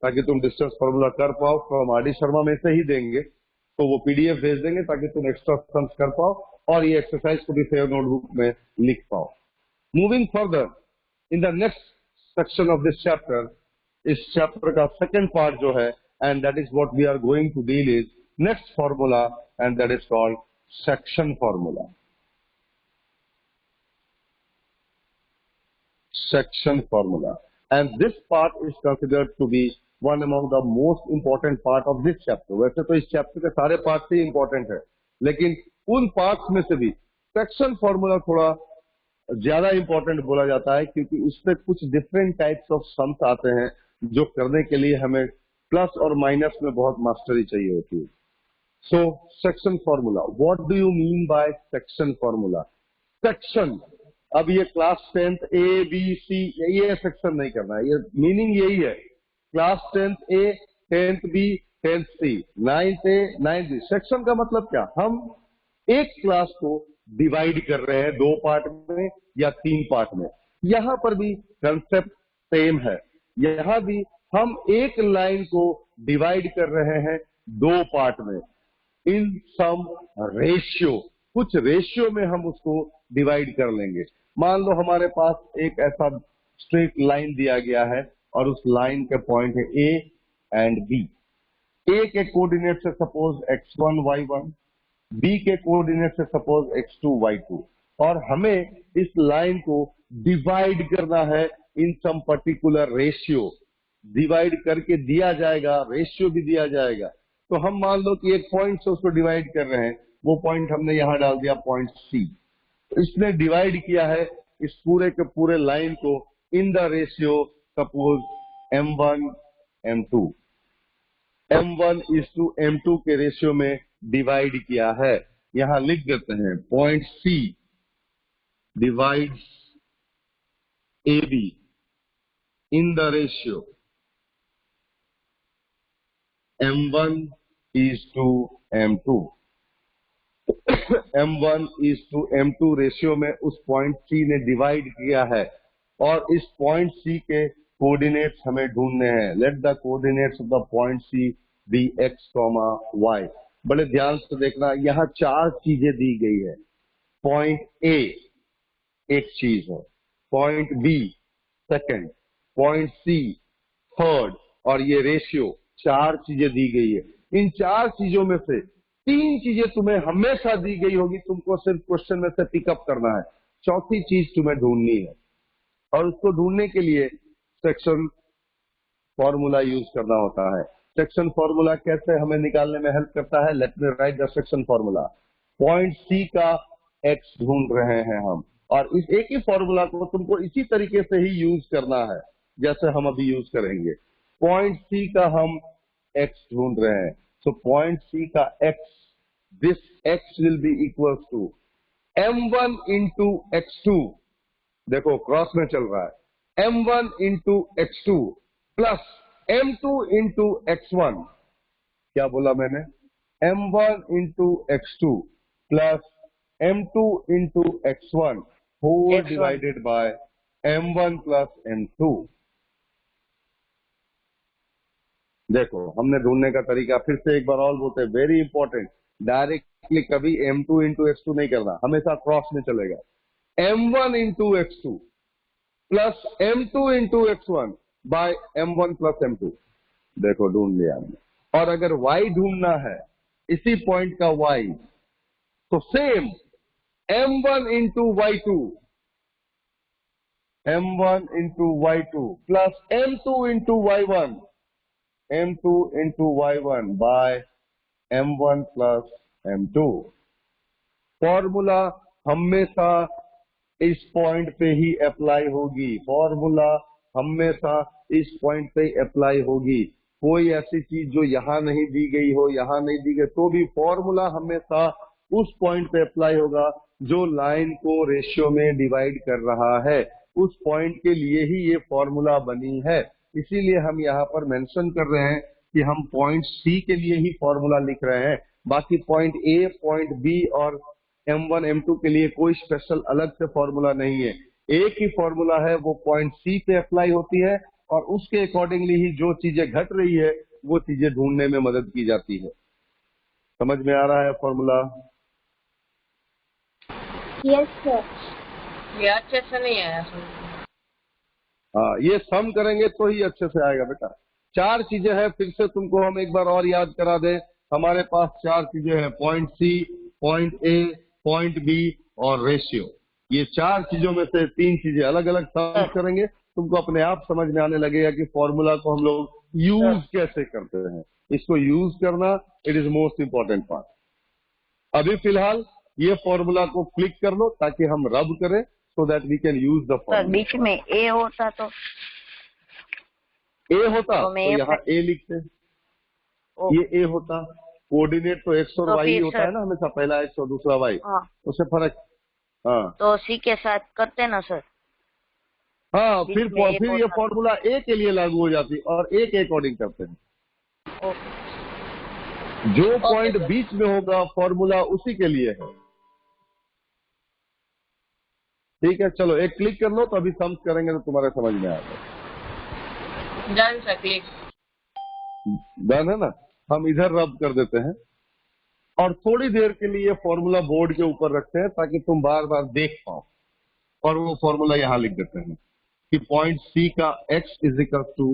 ताकि तुम distance formula कर पाओ. from RD शर्मा में से ही देंगे, तो वो PDF भेज देंगे ताकि तुम extra sums कर पाओ और ये एक्सरसाइज को भी फेयर नोटबुक में लिख पाओ. Moving further in the next section of this chapter, इस चैप्टर का सेकंड पार्ट जो है, and that is what we are going to deal is next formula and that is called section formula. Section formula and this part is considered to be one among the most important part of this chapter. वैसे तो इस chapter के सारे part ही important है, लेकिन उन parts में से भी सेक्शन फॉर्मूला थोड़ा ज्यादा इंपॉर्टेंट बोला जाता है, क्योंकि उससे कुछ डिफरेंट टाइप्स ऑफ सम्स आते हैं जो करने के लिए हमें प्लस और माइनस में बहुत मास्टरी चाहिए होती है. So section formula, what do you mean by section formula? Section, अब ये class 10th A B C ये सेक्शन नहीं करना है, ये मीनिंग यही है. Class 10th A 10th B 10th C 9th A 9th B. Section का मतलब क्या? हम एक क्लास को डिवाइड कर रहे हैं 2 पार्ट में या 3 पार्ट में. यहां पर भी कंसेप्ट सेम है. यहां भी हम एक लाइन को डिवाइड कर रहे हैं 2 पार्ट में इन सम रेशियो. कुछ रेशियो में हम उसको डिवाइड कर लेंगे. मान लो हमारे पास एक ऐसा स्ट्रेट लाइन दिया गया है और उस लाइन के पॉइंट है A एंड B. A के कोऑर्डिनेट से सपोज x1 y1, B के कोऑर्डिनेट से सपोज x2 y2, और हमें इस लाइन को डिवाइड करना है इन सम पर्टिकुलर रेशियो. डिवाइड करके दिया जाएगा, रेशियो भी दिया जाएगा. तो हम मान लो कि एक पॉइंट से उसको डिवाइड कर रहे हैं, वो पॉइंट हमने यहां डाल दिया पॉइंट C. तो इसने डिवाइड किया है इस पूरे के पूरे लाइन को in the ratio suppose m1 m2. M1:M2 के रेशियो में डिवाइड किया है। यहां लिख देते हैं point C divides AB in the ratio M1:M2। M1:M2 ratio में उस पॉइंट C ने डिवाइड किया है और इस पॉइंट C के कोऑर्डिनेट्स हमें ढूंढने हैं। Let the coordinates of the point C be x, y। बड़े ध्यान से देखना, यहाँ 4 चीजें दी गई है। पॉइंट A एक चीज है, point B second, point C third, और ये रेशियो 4 चीजें दी गई है। इन 4 चीजों में से 3 चीजें तुम्हें हमेशा दी गई होगी, तुमको सिर्फ क्वेश्चन में से पिकअप करना है। चौथी चीज तुम्हें ढूंढनी है और उसको ढूंढने के लिए सेक्शन फॉर्मूला यूज करना होता है। सेक्शन फॉर्मूला कैसे हमें निकालने में हेल्प करता है? Let me right the section formula. Point C का x ढूंढ रहे हैं हम, और इस एक ही फॉर्मूला को तुमको इसी तरीके से ही यूज करना है जैसे हम अभी यूज करेंगे। पॉइंट C का हम x ढूंढ रहे हैं, सो पॉइंट C का x, this x will be equal to M1 into x2। देखो क्रॉस में चल रहा है, M1 into x2 plus M2 into x1। क्या बोला मैंने? M1 into x2 plus M2 into x1 whole divided by M1 plus M2। देखो हमने ढूंढने का तरीका फिर से एक बार और बोलते हैं, वेरी इंपॉर्टेंट। डायरेक्टली कभी M2 इंटू x2 नहीं करना, हमेशा क्रॉस में चलेगा। M1 into x2 plus M2 into x1 by M1 plus M2। देखो ढूंढ लिया हमने। और अगर y ढूंढना है, इसी पॉइंट का y, तो same M1 into y2, M1 into y2 plus M2 into y1, M2 into y1 by M1 plus M2। Formula हमेशा इस पॉइंट पे ही अप्लाई होगी, फॉर्मूला हमेशा इस पॉइंट पे अप्लाई होगी। कोई ऐसी चीज जो यहां नहीं दी गई हो, यहां नहीं दी गई, तो भी फॉर्मूला हमेशा उस पॉइंट पे अप्लाई होगा जो लाइन को रेशियो में डिवाइड कर रहा है। उस पॉइंट के लिए ही ये फॉर्मूला बनी है, इसीलिए हम यहाँ पर मेंशन कर रहे हैं कि हम पॉइंट C के लिए ही फॉर्मूला लिख रहे हैं। बाकी पॉइंट A, पॉइंट B और M1, M2 के लिए कोई स्पेशल अलग से फॉर्मूला नहीं है। एक ही फॉर्मूला है, वो पॉइंट C पे अप्लाई होती है और उसके अकॉर्डिंगली ही जो चीजें घट रही है वो चीजें ढूंढने में मदद की जाती है। समझ में आ रहा है फॉर्मूला?
Yes sir.
ये अच्छे से नहीं आया।
हाँ, ये सम करेंगे तो ही अच्छे से आएगा बेटा। 4 चीजें हैं, फिर से तुमको हम एक बार और याद करा दें। हमारे पास 4 चीजें हैं, point C, point A, point B और रेशियो। ये 4 चीजों में से 3 चीजें अलग अलग सम करेंगे, तुमको अपने आप समझ में आने लगेगा कि फॉर्मूला को हम लोग यूज कैसे करते हैं। इसको यूज करना it is most important part. अभी फिलहाल ये फॉर्मूला को क्लिक कर लो ताकि हम रब करें, so that we can use the formula.
बीच में ए होता तो
ए होता
तो
तो
मैं
यहाँ ए लिखते, ये ए होता। कोऑर्डिनेट तो x और
तो
y
फिर
होता है ना हमेशा, पहला x और दूसरा y,
हाँ,
उससे फर्क। हाँ
तो सी के साथ करते ना सर।
हाँ,
बीच
फिर
में एक
ये
होता।
फॉर्मूला ए के लिए लागू हो जाती और ए के अकॉर्डिंग करते हैं।
ओके।
जो पॉइंट बीच में होगा फॉर्मूला उसी के लिए है। ठीक है, चलो एक क्लिक कर लो तो अभी सम्स करेंगे तो तुम्हारे समझ में आएगा।
Done sir, click.
डन है ना? हम इधर रब कर देते हैं और थोड़ी देर के लिए फॉर्मूला बोर्ड के ऊपर रखते हैं ताकि तुम बार बार देख पाओ। और वो फॉर्मूला यहाँ लिख देते हैं कि पॉइंट C का x is equal to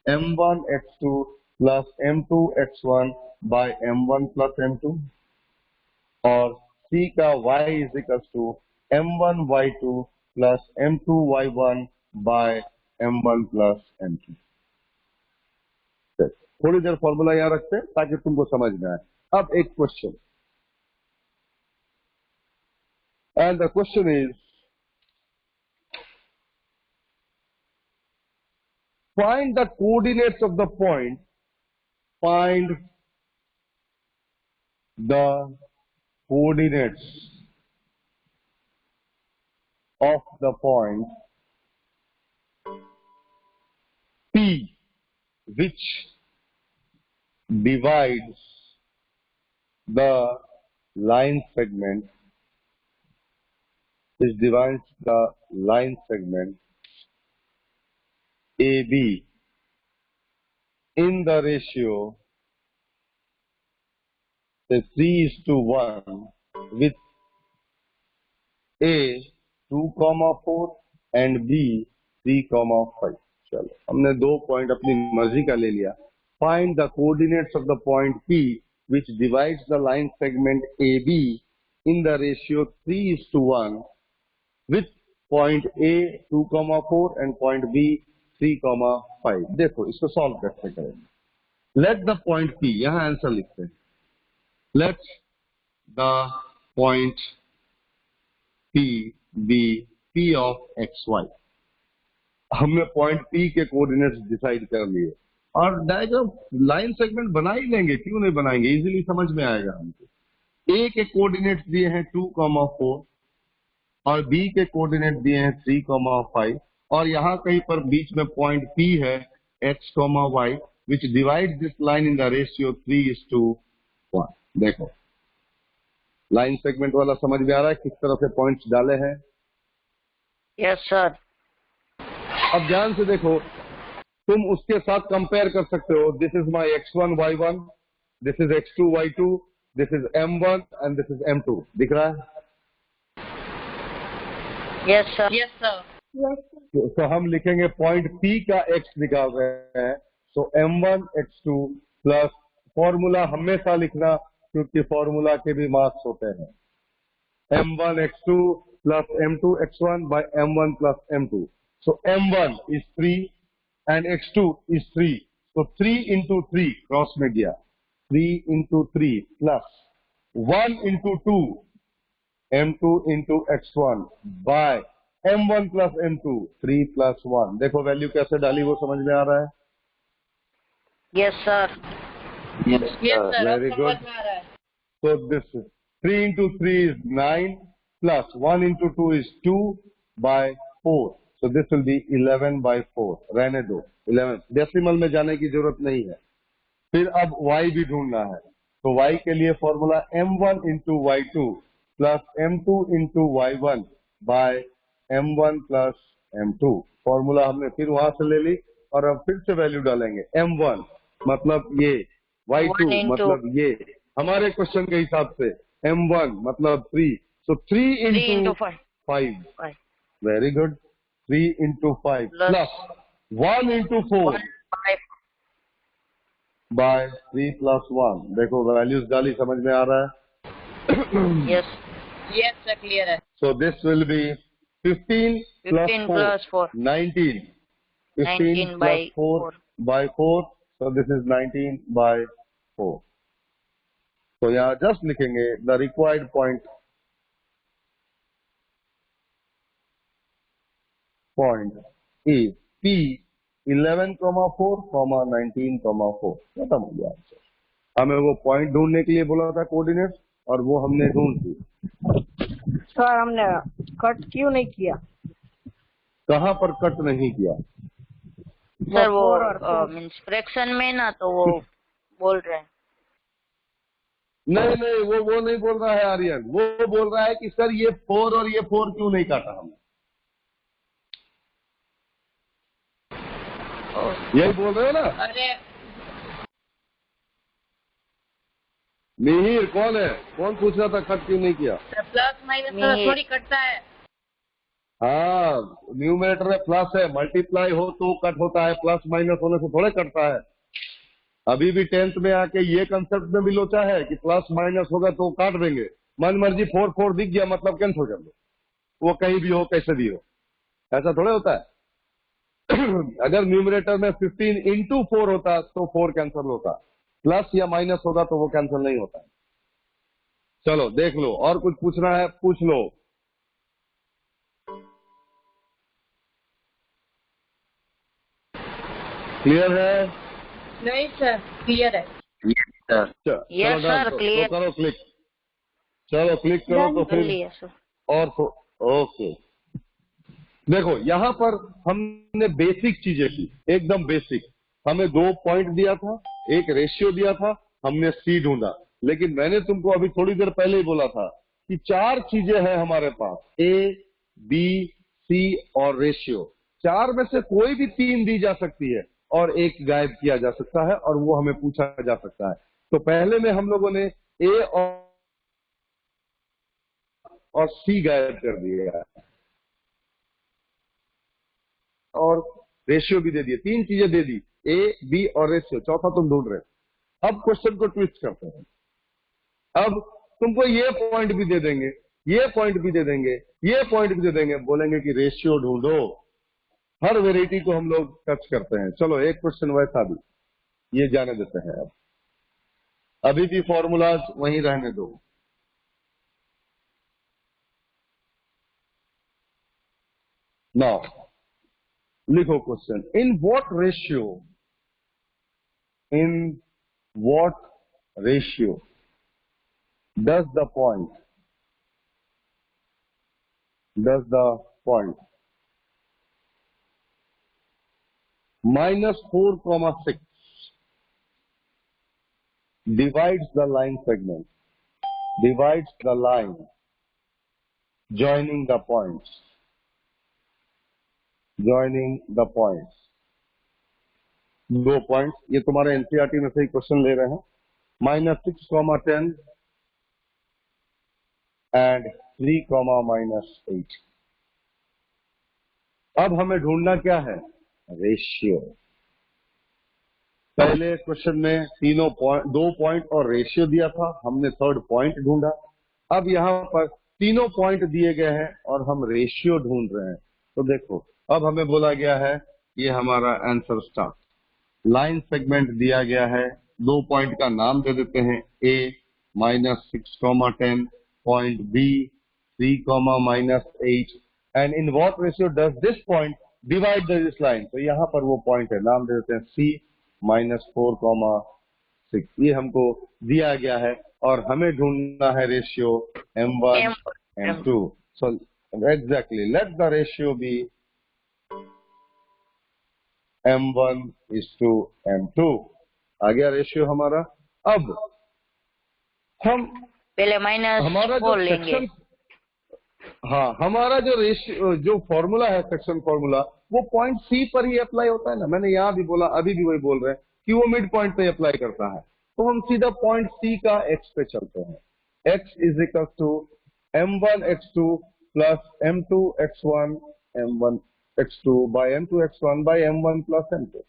M1 x2 plus M2 x1 by M1 plus M2 और C का y is equal to M1 y2 plus M2 y1 by M1 plus M2। थोड़ी देर फॉर्मूला यहाँ रखते हैं ताकि तुमको समझ में आए। अब एक question, and the question is find the coordinates of the point find the coordinates of the point P which divides the line segment AB in the ratio say 3:1 with A 2,4 and B 3,5. चलो हमने 2 point अपनी मर्जी का ले लिया. Find the coordinates of the point P which divides the line segment AB in the ratio 3:1 with point A 2,4 and point B 3,5. देखो इसको solve कैसे करेंगे. Let the point P, यहाँ आंसर लिखते हैं. Let the point P be P of XY. हमने point P के coordinates decide कर लिए और डायग्राम लाइन सेगमेंट बना ही लेंगे, क्यों नहीं बनाएंगे, इजीली समझ में आएगा हमको. A के कोऑर्डिनेट्स दिए हैं 2,4 और B के कोऑर्डिनेट दिए हैं 3,5 और यहाँ कहीं पर बीच में पॉइंट P है X, Y which divides this line in the ratio 3:1. देखो लाइन सेगमेंट वाला समझ में आ रहा है किस तरह से पॉइंट्स डाले हैं.
Yes sir.
अब ध्यान से देखो, तुम उसके साथ कंपेयर कर सकते हो. This is my X1 Y1, this is X2 Y2, this is M1 and this is M2. दिख रहा है?
Yes sir. Yes sir.
तो हम लिखेंगे पॉइंट P का X निकाल रहे हैं, सो M1 X2 प्लस फॉर्मूला हमेशा लिखना क्योंकि फॉर्मूला के भी मार्क्स होते हैं. M1 X2 plus M2 X1 by M1 plus M2. So M1 is 3 and X2 is 3. So 3 into 3 cross में गया. 3 into 3 plus 1 into 2 M2 into X1 by M1 plus M2 3 plus 1. देखो value कैसे डाली वो समझ में आ रहा है?
Yes sir.
Yes,
Very good. So this 3 into 3 is 9 plus 1 into 2 is 2 by 4. So this will be 11 by 4. रहने दो 11. डेसिमल में जाने की जरूरत नहीं है. फिर अब y भी ढूंढना है. तो y के लिए formula M1 into Y2 plus M2 into Y1 by M1 plus M2. Formula हमने फिर वहां से ले ली और अब फिर से वैल्यू डालेंगे. M1 मतलब ये, Y2 मतलब ये, हमारे क्वेश्चन के हिसाब से M1 मतलब 3. So 3 into 5. Very good. 3 into 5 plus 1 into 4 by 3 plus 1. देखो वैल्यूज डाली समझ में आ रहा है?
यस. यस सर, क्लियर है.
So this will be 15 plus 4 19. 15 plus 4 by 4. So this is 19 by 4. तो यहाँ जस्ट लिखेंगे the required point is P 11,4, 19,4. खत्म हो गया आंसर. हमें वो पॉइंट ढूंढने के लिए बोला था कोऑर्डिनेट्स और वो हमने ढूंढ दी.
सर हमने कट क्यों नहीं किया?
कहाँ पर कट नहीं किया?
सर वो मीन्स फ्रैक्शन में ना, तो वो बोल रहे हैं.
नहीं वो नहीं बोल रहा है आर्यन. वो बोल रहा है कि सर ये 4 और ये 4 क्यों नहीं काटा हमने. यही बोल रहे हो ना?
अरे
मिहिर कौन है? कौन पूछ रहा था कट क्यों नहीं किया?
प्लस माइनस थोड़ी कटता है.
हाँ, न्यूमरेटर में प्लस है, मल्टीप्लाई हो तो कट होता है, प्लस माइनस होने से थोड़े कटता है. अभी भी 10th में आके ये कंसेप्ट में भी लोचा है कि प्लस माइनस होगा तो काट देंगे. मन मर्जी 4 दिख गया मतलब कैंसिल कर दो, वो कहीं भी हो कैसे भी हो. ऐसा थोड़े होता है. अगर न्यूमरेटर में 15 into 4 होता तो 4 कैंसिल होता. प्लस या माइनस होगा तो वो कैंसिल नहीं होता. चलो देख लो, और कुछ पूछना है पूछ लो. क्लियर है?
नहीं सर, क्लियर है।
सर
Yes, sir,
तो
clear.
करो क्लिक, चलो क्लिक करो तो
कर
फिर
लिया सर।
और ओके। देखो यहाँ पर हमने बेसिक चीजें की, एकदम बेसिक। हमें 2 पॉइंट दिया था, एक रेशियो दिया था, हमने सी ढूंढा। लेकिन मैंने तुमको अभी थोड़ी देर पहले ही बोला था कि 4 चीजें हैं हमारे पास, ए, बी, सी और रेशियो। 4 में से कोई भी 3 दी जा सकती है और एक गायब किया जा सकता है और वो हमें पूछा जा सकता है। तो पहले में हम लोगों ने ए और सी गायब कर दिया और रेशियो भी दे दिए, 3 चीजें दे दी, ए, बी और रेशियो, चौथा तुम ढूंढ रहे हो। अब क्वेश्चन को ट्विस्ट करते हैं। अब तुमको ये पॉइंट भी दे देंगे, ये पॉइंट भी दे देंगे, ये पॉइंट भी दे देंगे, बोलेंगे कि रेशियो ढूंढो। हर वेराइटी को हम लोग टच करते हैं। चलो एक क्वेश्चन वैसा भी, ये जाने देते हैं। अब अभी भी फॉर्मूलाज वहीं रहने दो। नाउ लिखो question, in what ratio does the point -4,6 divides the line segment, divides the line joining the points, दो पॉइंट्स, ये तुम्हारे एनसीईआरटी में से ही क्वेश्चन ले रहे हैं। -6,10 एंड 3,-8। अब हमें ढूंढना क्या है? रेशियो। पहले क्वेश्चन में 2 पॉइंट और रेशियो दिया था, हमने 3rd पॉइंट ढूंढा। अब यहाँ पर 3 पॉइंट दिए गए हैं और हम रेशियो ढूंढ रहे हैं। तो देखो, अब हमें बोला गया है, ये हमारा आंसर स्टार्ट। लाइन सेगमेंट दिया गया है, 2 पॉइंट का नाम दे देते हैं, A -6,10, point B 3,-8, and in what ratio does this point divide this line. तो यहाँ पर वो पॉइंट है, नाम दे देते हैं सी -4,6। ये हमको दिया गया है और हमें ढूंढना है ratio M1 M2। So exactly let the ratio be M1:M2। आ गया रेशियो हमारा। अब हम
पहले
हमारा जो
-4 लेंगे।
सेक्शन, हाँ, हमारा जो रेशियो, जो फॉर्मूला है सेक्शन फॉर्मूला, वो पॉइंट सी पर ही अप्लाई होता है ना। मैंने यहाँ भी बोला, अभी भी वही बोल रहे हैं कि वो मिड पॉइंट पे अप्लाई करता है। तो हम सीधा पॉइंट सी का एक्स पे चलते हैं। x = M1x2 + M2x1 M1x2 by M2x1 by M1 + M2।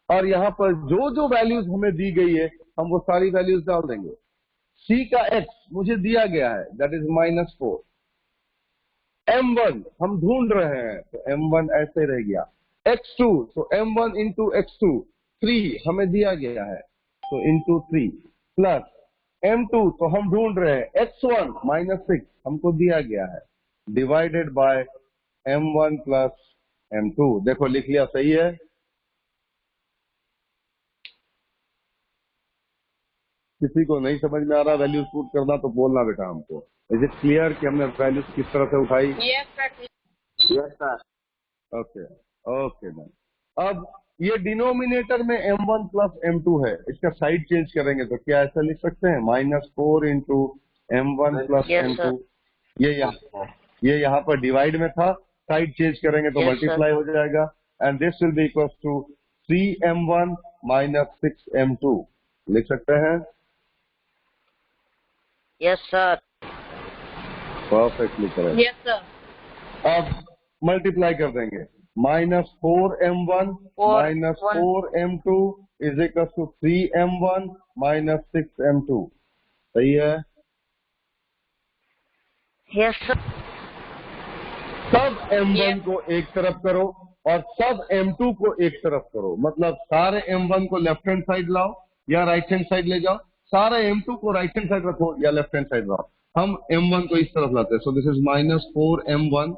और यहाँ पर जो जो वैल्यूज हमें दी गई है, हम वो सारी वैल्यूज डाल देंगे। c का x मुझे दिया गया है, दैट इज -4। M1 हम ढूंढ रहे हैं, तो M1 ऐसे रह गया। x2 तो M1 × x2 3 हमें दिया गया है, तो × 3 प्लस M2 तो हम ढूंढ रहे हैं, x1 -6 हमको दिया गया है, डिवाइडेड बाय M1 + M2। देखो लिख लिया, सही है। किसी को नहीं समझ में आ रहा वैल्यूज पुट करना तो बोलना बेटा हमको। इज इट क्लियर कि हमने वैल्यूज किस तरह से उठाई?
Yes sir.
Okay okay ma'am. अब ये डिनोमिनेटर में M1 + M2 है, इसका साइड चेंज करेंगे तो क्या ऐसा लिख सकते हैं, -4 × M1 +
Yes,
M2।
sir.
ये यहाँ पर डिवाइड में था, साइड चेंज करेंगे तो
Yes,
मल्टीप्लाई हो जाएगा, and this will be equal to 3M1 - 6M2। लिख सकते हैं?
Yes sir.
Perfectly correct.
Yes sir.
अब मल्टीप्लाई कर देंगे, -4M1 - 4M2 = 3M1 - 6M2। सही है?
Yes sir.
सब M1 को एक तरफ करो और सब M2 को एक तरफ करो। मतलब सारे M1 को लेफ्ट हैंड साइड लाओ या राइट हैंड साइड ले जाओ, सारे M2 को राइट हैंड साइड रखो या लेफ्ट हैंड साइड लाओ। हम M1 को इस तरफ लाते हैं, सो दिस इज -4M1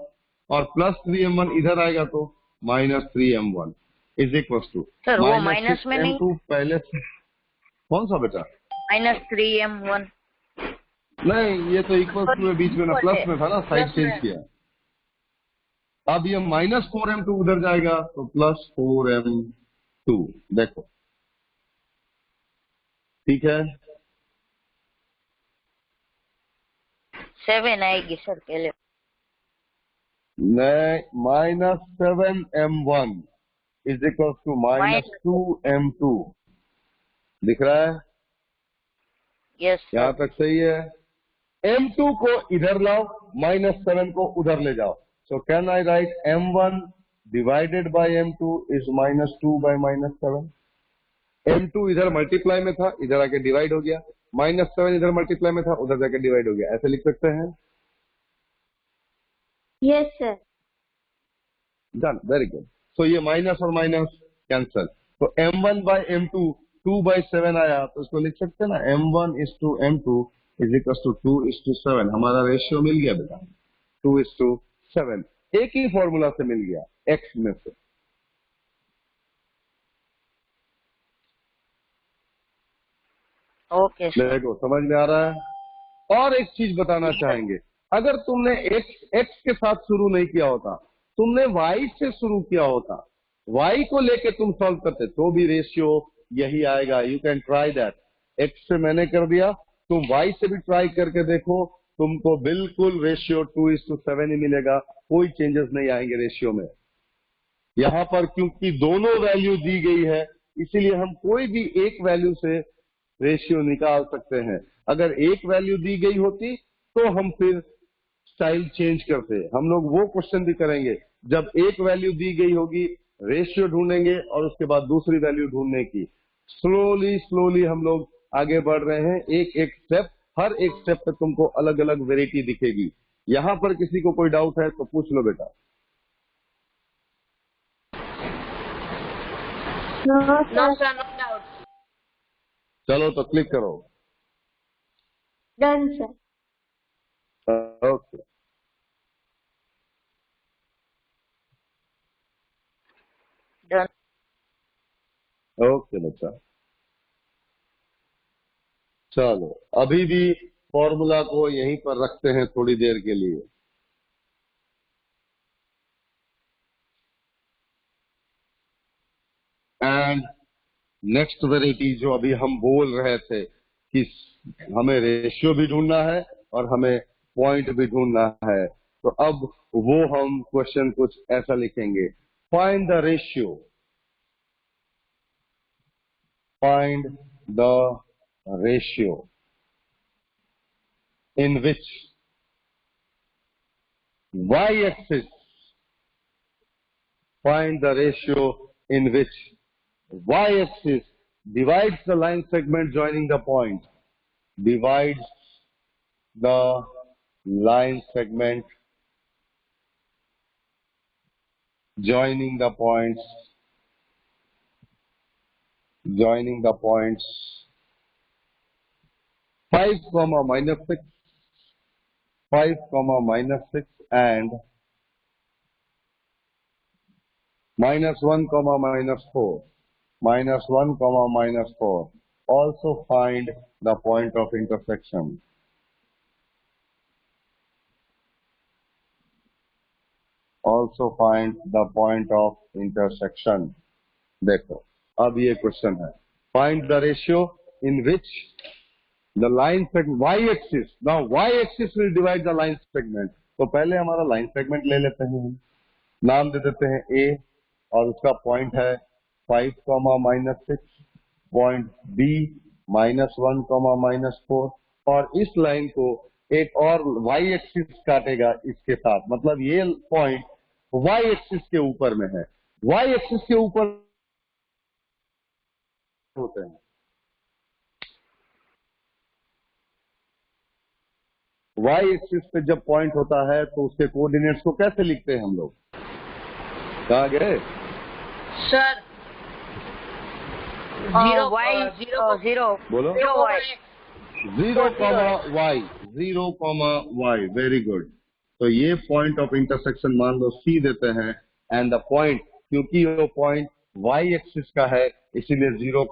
और +3M1 इधर आएगा तो -3M1। Is equal to
sir वो
माइनस
माइनस में नहीं,
M2 पहले से कौन सा बेटा?
-3m1।
नहीं, ये तो इक्वल टू है, बीच में ना प्लस में था ना, साइड चेंज किया। अब ये -4m2 उधर जाएगा तो +4m2। देखो ठीक है,
7 आएगी सर पहले।
-7m1 is equal to -2m2। दिख रहा है?
यस
यहाँ
सर।
तक सही है। m2 को इधर लाओ, -7 को उधर ले जाओ। So can I write m1 divided by m2 इज -2 बाय -7। m2 इधर मल्टीप्लाई में था, इधर आके डिवाइड हो गया। -7 इधर मल्टीप्लाई में था, उधर जाके डिवाइड हो गया। ऐसे लिख सकते हैं।
Yes sir.
Done, very good. So ये माइनस और माइनस कैंसल, तो m1 बाय m2 2/7 आया, तो इसको लिख सकते हैं ना, m1:m2 इज इक्वल टू 2:7। हमारा रेशियो मिल गया बेटा, 2:7। एक ही फॉर्मूला से मिल गया, x में से।
Okay sir.
देखो समझ में आ रहा है। और एक चीज बताना चाहेंगे, अगर तुमने x के साथ शुरू नहीं किया होता, तुमने y से शुरू किया होता, y को लेके तुम सॉल्व करते, तो भी रेशियो यही आएगा। You can try that. x से मैंने कर दिया, तुम y से भी ट्राई करके देखो, तुमको बिल्कुल रेशियो 2:7 ही मिलेगा। कोई चेंजेस नहीं आएंगे रेशियो में। यहाँ पर क्योंकि दोनों वैल्यू दी गई है, इसीलिए हम कोई भी एक वैल्यू से रेशियो निकाल सकते हैं। अगर एक वैल्यू दी गई होती तो हम फिर स्टाइल चेंज करते। हम लोग वो क्वेश्चन भी करेंगे, जब एक वैल्यू दी गई होगी रेशियो ढूंढेंगे और उसके बाद दूसरी वैल्यू ढूंढने की। स्लोली हम लोग आगे बढ़ रहे हैं, एक एक स्टेप। हर एक स्टेप पे तुमको अलग अलग वेराइटी दिखेगी। यहाँ पर किसी को कोई डाउट है तो पूछ लो बेटा।
No
no
sir.
Sir, no doubt.
चलो तो क्लिक करो।
Done sir.
Okay,
done.
Okay बच्चा। चलो अभी भी फॉर्मूला को यहीं पर रखते हैं थोड़ी देर के लिए। एंड नेक्स्ट वेराइटी जो अभी हम बोल रहे थे कि हमें रेशियो भी ढूंढना है और हमें पॉइंट भी ढूंढना है, तो अब वो हम क्वेश्चन कुछ ऐसा लिखेंगे। Find the ratio, find the ratio in which y-axis, find the ratio in which y-axis divides the line segment joining the point, divides the line segment joining the points, 5, -6, 5, -6 and -1, -4, -1, -4. Also find the point of intersection. Also find the point of intersection. देखो अब ये question है, find the ratio in which the line segment y-axis, now y-axis will divide the line segment। तो पहले हमारा line segment ले लेते हैं, नाम दे देते हैं A और उसका पॉइंट है 5, -6, पॉइंट B -1, -4। और इस लाइन को एक और y-axis काटेगा इसके साथ, मतलब ये पॉइंट y-axis के ऊपर में है। y-axis के ऊपर होते हैं, y-axis पे जब पॉइंट होता है तो उसके कोऑर्डिनेट्स को कैसे लिखते हैं हम लोग? कहाँ गए
सर,
y 0
बोलो? 0, y, वेरी गुड। तो ये पॉइंट ऑफ इंटरसेक्शन मान लो C देते हैं, एंड द पॉइंट, क्योंकि वो पॉइंट वाई एक्सिस का है, इसीलिए 0,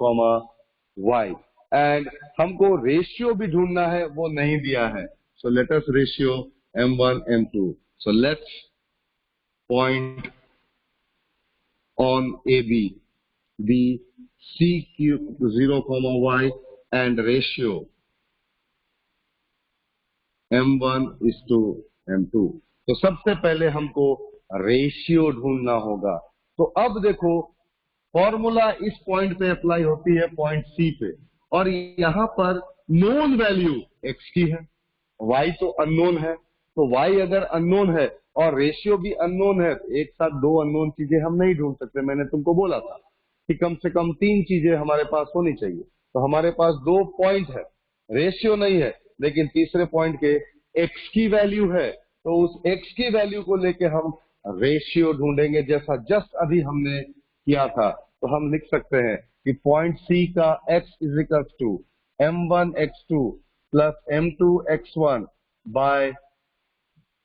एंड हमको रेशियो भी ढूंढना है, वो नहीं दिया है. सो let us ratio m1 m2. So let's point on AB be CQ 0, and ratio m1:m2. तो सबसे पहले हमको रेशियो ढूंढना होगा. तो अब देखो फॉर्मूला इस पॉइंट पे अप्लाई होती है, पॉइंट C पे, और यहाँ पर नोन वैल्यू x की है, y तो अननोन है. तो y अगर अननोन है और रेशियो भी अननोन है, तो एक साथ दो अननोन चीजें हम नहीं ढूंढ सकते. मैंने तुमको बोला था कि कम से कम 3 चीजें हमारे पास होनी चाहिए. तो हमारे पास 2 पॉइंट है, रेशियो नहीं है, लेकिन तीसरे पॉइंट के x की वैल्यू है. तो उस x की वैल्यू को लेके हम रेशियो ढूंढेंगे, जैसा जस्ट अभी हमने किया था. तो हम लिख सकते हैं कि पॉइंट C का x is equal to m1x2 plus m2x1 by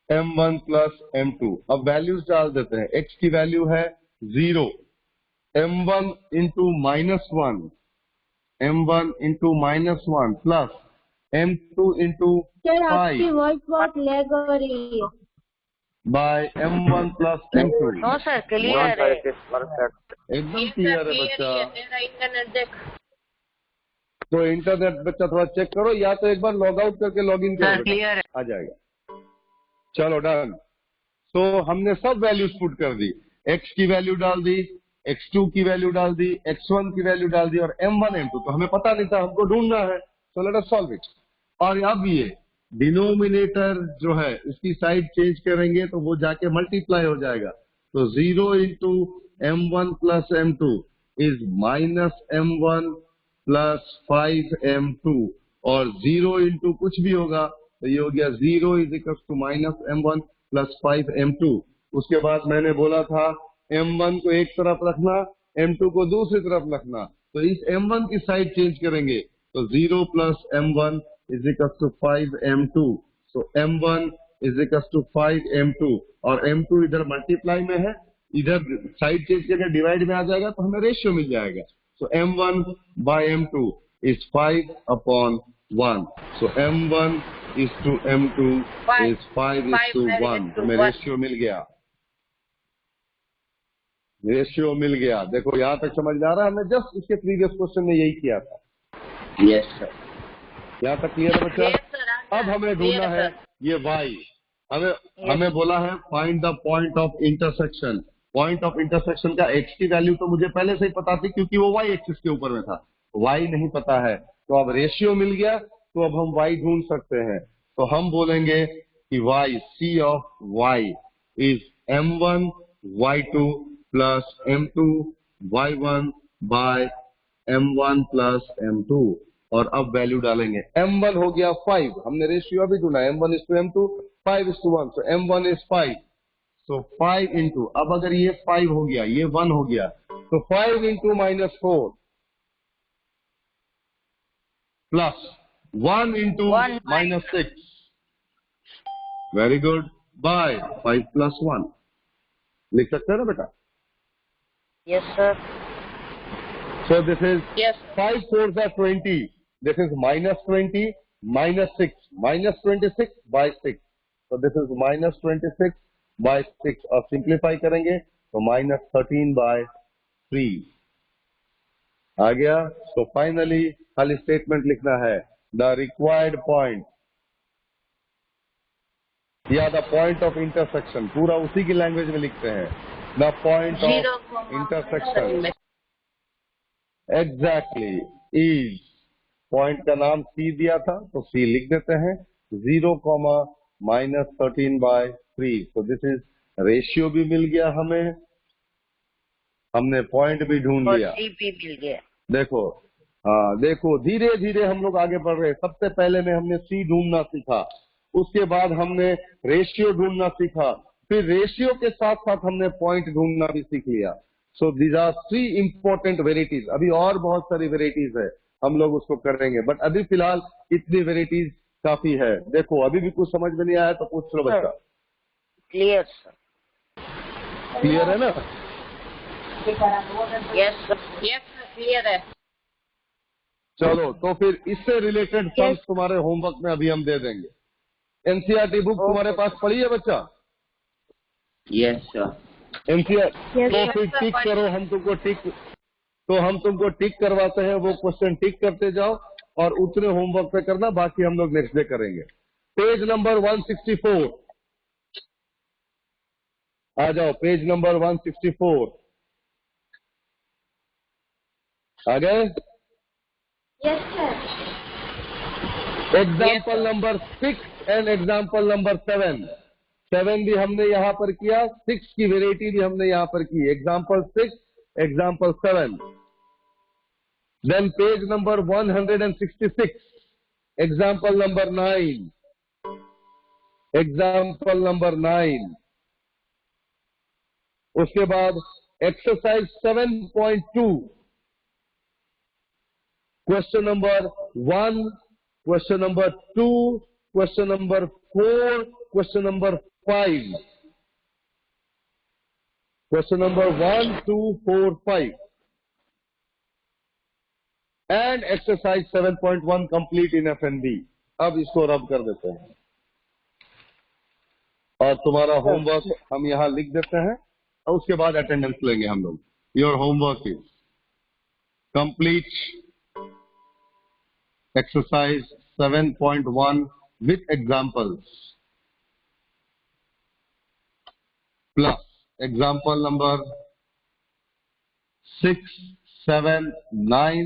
m1 plus m2. अब वैल्यूज डाल देते हैं. x की वैल्यू है 0, m1 into -1, m1 into -1 plus m2 into
sir आपकी
5
वॉइस बहुत लैग हो रही है.
By m1 plus m2.
No sir clear है।
एकदम क्लियर है बच्चा.
तेरा इंटरनेट देख।
तो इंटरनेट बच्चा थोड़ा चेक करो, या तो एक बार लॉग आउट करके लॉग इन करो,
क्लियर है।
आ जाएगा. चलो डन. तो हमने सब वैल्यूज पुट कर दी. x की वैल्यू डाल दी, x2 की वैल्यू डाल दी, x1 की वैल्यू डाल दी, और m1 m2 तो हमें पता नहीं था, हमको ढूंढना है. तो लेट अस सॉल्व इट. और अब ये डिनोमिनेटर जो है उसकी साइड चेंज करेंगे तो वो जाके मल्टीप्लाई हो जाएगा. तो 0 into m1 plus m2 is minus m1 plus 5m2, और 0 इंटू कुछ भी होगा तो ये हो गया 0 is equal to minus m1 plus 5m2. उसके बाद मैंने बोला था m1 को एक तरफ रखना, m2 को दूसरी तरफ रखना. तो इस m1 की साइड चेंज करेंगे तो 0 plus m1 is equal to 5m2. So m1 is equal to 5m2, और m2 इधर मल्टीप्लाई में है, इधर साइड चेंज करके डिवाइड में आ जाएगा तो हमें रेशियो मिल जाएगा. So m1 by m2 is 5/1. So m1 is to m2 is 5:1. हमें रेशियो मिल गया. रेशियो मिल गया. देखो यहाँ तक समझ आ रहा है. हमने जस्ट इसके प्रीवियस क्वेश्चन में यही किया था.
Yes sir.
यहाँ तक क्लियर है बच्चा. अब हमें ढूंढना है ये y. हमें बोला है find the point of intersection. Point of intersection का x की वैल्यू तो मुझे पहले से ही पता थी, क्योंकि वो y एक्सिस के ऊपर में था. y नहीं पता है, तो अब रेशियो मिल गया, तो अब हम y ढूंढ सकते हैं. तो हम बोलेंगे कि y c of y is m1 y2 plus m2 y1 by m1 plus m2. और अब वैल्यू डालेंगे. m1 हो गया 5, हमने रेशियो अभी ढूंढा. m1 is to m2, 5:1. So m1 is 5. So 5 into, अब अगर ये 5 हो गया, ये 1 हो गया, तो 5 into -4 plus 1 into -6. Very good. By 5 plus 1 लिख सकते हैं ना बेटा.
Yes sir.
So this is
Yes.
5 4s are 20. This is -20 -6 -26 by 6. So this is -26 by 6. और सिंप्लीफाई करेंगे तो -13 by 3 आ गया. So finally खाली स्टेटमेंट लिखना है. The required point या द पॉइंट ऑफ इंटरसेक्शन, पूरा उसी की लैंग्वेज में लिखते हैं. The point of intersection exactly is, point का नाम C दिया था तो C लिख देते हैं. 0, -13 by 3. तो दिस इज रेशियो भी मिल गया हमें, हमने पॉइंट भी ढूंढ
और
लिया.
C भी मिल गया।
देखो, हाँ देखो, धीरे धीरे हम लोग आगे बढ़ रहे हैं. सबसे पहले में हमने C ढूंढना सीखा, उसके बाद हमने रेशियो ढूंढना सीखा, फिर रेशियो के साथ साथ हमने पॉइंट ढूंढना भी सीख लिया. So these are 3 important varieties. अभी और बहुत सारी वेराइटीज है, हम लोग उसको करेंगे, बट अभी फिलहाल इतनी वेराइटीज काफी है. देखो अभी भी कुछ समझ में नहीं आया तो पूछ लो बच्चा.
Clear sir.
क्लियर है ना.
Yes sir.
यस क्लियर है।
चलो तो फिर इससे रिलेटेड सम्स तुम्हारे होमवर्क में अभी हम दे देंगे। एनसीईआरटी बुक तुम्हारे पास पड़ी है बच्चा?
Yes sir.
एनसीईआरटी तो फिर टिक करो, हम तुमको टिक करवाते हैं, वो क्वेश्चन टिक करते जाओ और उतने होमवर्क पे करना, बाकी हम लोग नेक्स्ट डे करेंगे। पेज नंबर 164 आ जाओ, पेज नंबर 164 आ गए?
Yes sir.
Example number 6 and example number 7 भी हमने यहाँ पर किया, 6 की वेराइटी भी हमने यहाँ पर की। Example 6, example 7। Then page number 166, example number 9, example number 9। उसके बाद exercise 7.2, question number 1, question number 2, question number 4, question number 5, question number 1, 2, 4, 5 and exercise 7.1 complete in FNB। अब इसको रब कर देते हैं और तुम्हारा होमवर्क हम यहाँ लिख देते हैं और उसके बाद अटेंडेंस लेंगे हम लोग। Your homework is complete exercise 7.1 with examples plus example number 6, 7, 9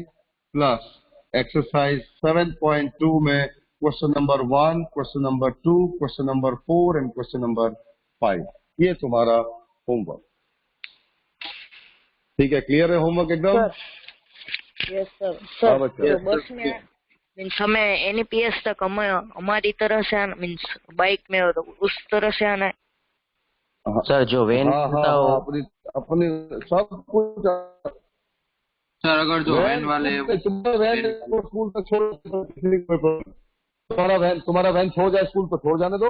plus exercise 7.2 में question number 1, question number 2, question number 4 and question number 5। ये तुम्हारा होमवर्क। ठीक है, क्लियर है होमवर्क एकदम?
Yes sir.
हाँ
सर
बच्चा।
तो बस में मीन्स हमें NEPS तक हमारी तरह से आना, मीन्स बाइक में और उस तरह से आना है।
सर जो वैन
हाँ
मिलता
हाँ
हो,
अपनी अपनी सब कुछ।
सर अगर जो वैन वाले
तुम्हारा वैन को स्कूल तक छोड़, तुम्हारा वैन छोड़ जाए स्कूल पर, छोड़ जाने दो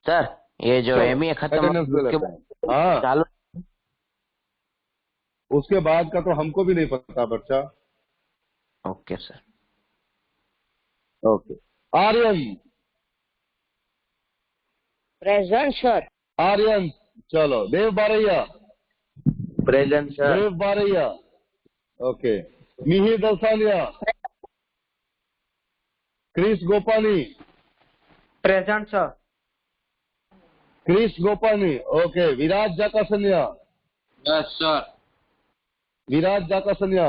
सर ये जो ME खत्म
attendance ले लेते हैं। हाँ,
चालू।
उसके बाद का तो हमको भी नहीं पता बच्चा।
Okay sir.
Okay, Aryan.
Present sir.
Aryan, चलो। Dev Baraiya.
Present sir.
Dev Baraiya, okay. Mihir Dalsania. Kris Gopani.
Present sir.
Kris Gopani, okay. Viraj Jakasania.
Yes sir.
Viraj Jakasania,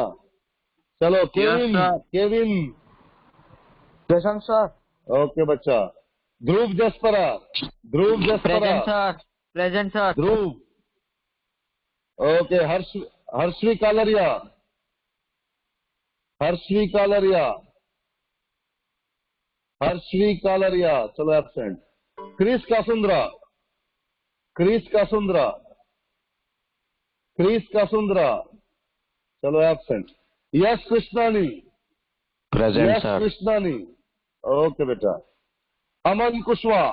चलो। Kevin. Kevin
present sir.
Okay बच्चा। Dhruv Jaspara. Dhruv Jaspara,
sir. Present sir.
Dhruv, okay. Harshvi Kalaria. Harshvi Kalaria, Harshvi Kalaria, चलो absent. Kris Kasundra. Kris Kasundra, Kris Kasundra, चलो एब्सेंट। यश कृष्णानी।
प्रेजेंट
यश
सर।
कृष्णानी, ओके बेटा। अमन कुशवाहा।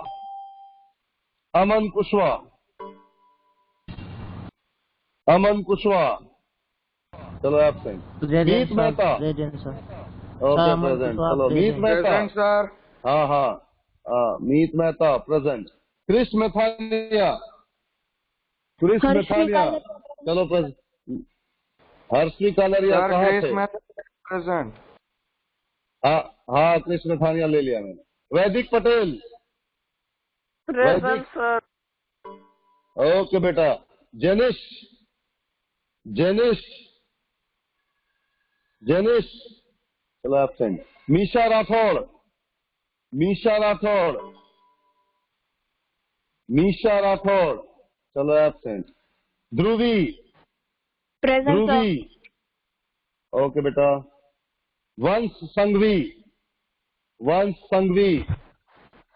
अमन कुशवाहा, अमन कुशवाहा, चलो absent. Meet Mehta,
present sir.
Okay present, चलो। Meet Mehta,
sir.
हाँ हाँ, Meet Mehta present. Kris Methania. Kris Methania, चलो प्रेजेंट। हर्षवी कालरिया कहाँ थे?
प्रेजेंट।
हाँ हाँ, क्रिस मेथानिया ले लिया मैंने। वैदिक पटेल।
Present sir.
ओके बेटा। जेनिश। जेनिश, जेनिश, चलो एब्सेंट। मीशा राठौड़। मीशा राठौड़, मीशा राठौड़, चलो absent. Dhruvi.
Present sir.
Dhruvi, okay बेटा। Vansh Sanghvi. Vansh Sanghvi,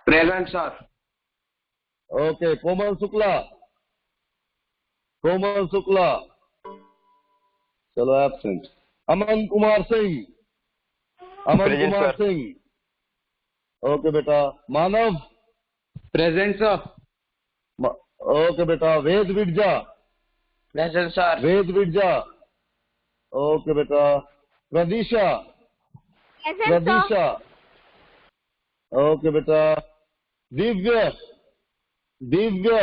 present sir.
Okay. Komal Shukla. Komal Shukla, चलो एब्सेंट। अमन कुमार सिंह। अमन कुमार सिंह, ओके बेटा। मानव।
Present sir.
ओके बेटा। Ved Virja.
Present sir.
Ved Vidya, okay बेटा। प्रदीशा, प्रदीशा, ओके बेटा। दिव्य, दिव्य,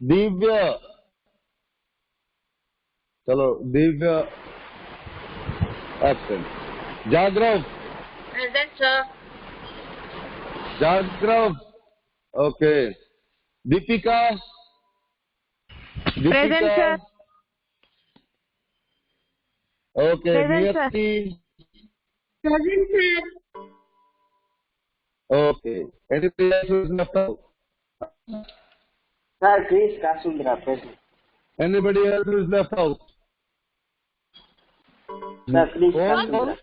दिव्य, चलो Divya absent. Jagrut,
present sir.
Jagrut, okay. Deepika,
present
Deepika,
sir.
Okay.
Present, sir.
Niyati,
Present, sir.
Okay. Anything else is left out?
Sir Kris Kasundra present.
Anybody else is left out?
Sir Kris
कौन?
कासुंद्रा।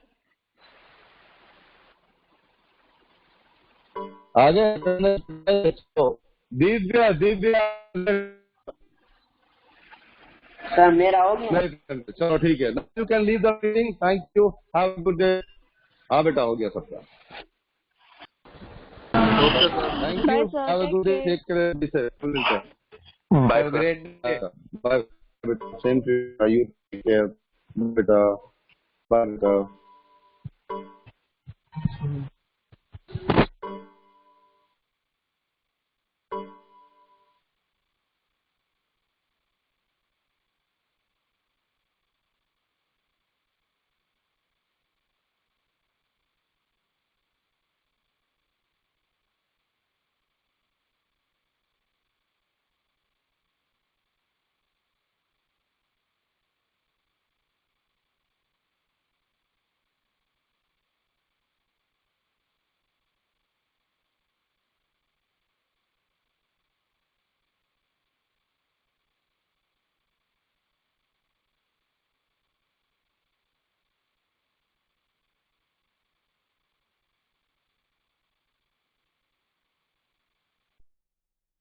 आगे Divya, Divya
sir मेरा हो गया।
चलो ठीक है। You can leave the meeting. Thank you, have a good day. हाँ बेटा, हो गया सबका। Thank you,
Bye, sir.
Have a good day, take care.
Bye, sir.
Great day.
Bye बेटा, same to you, take care बेटा, bye बेटा।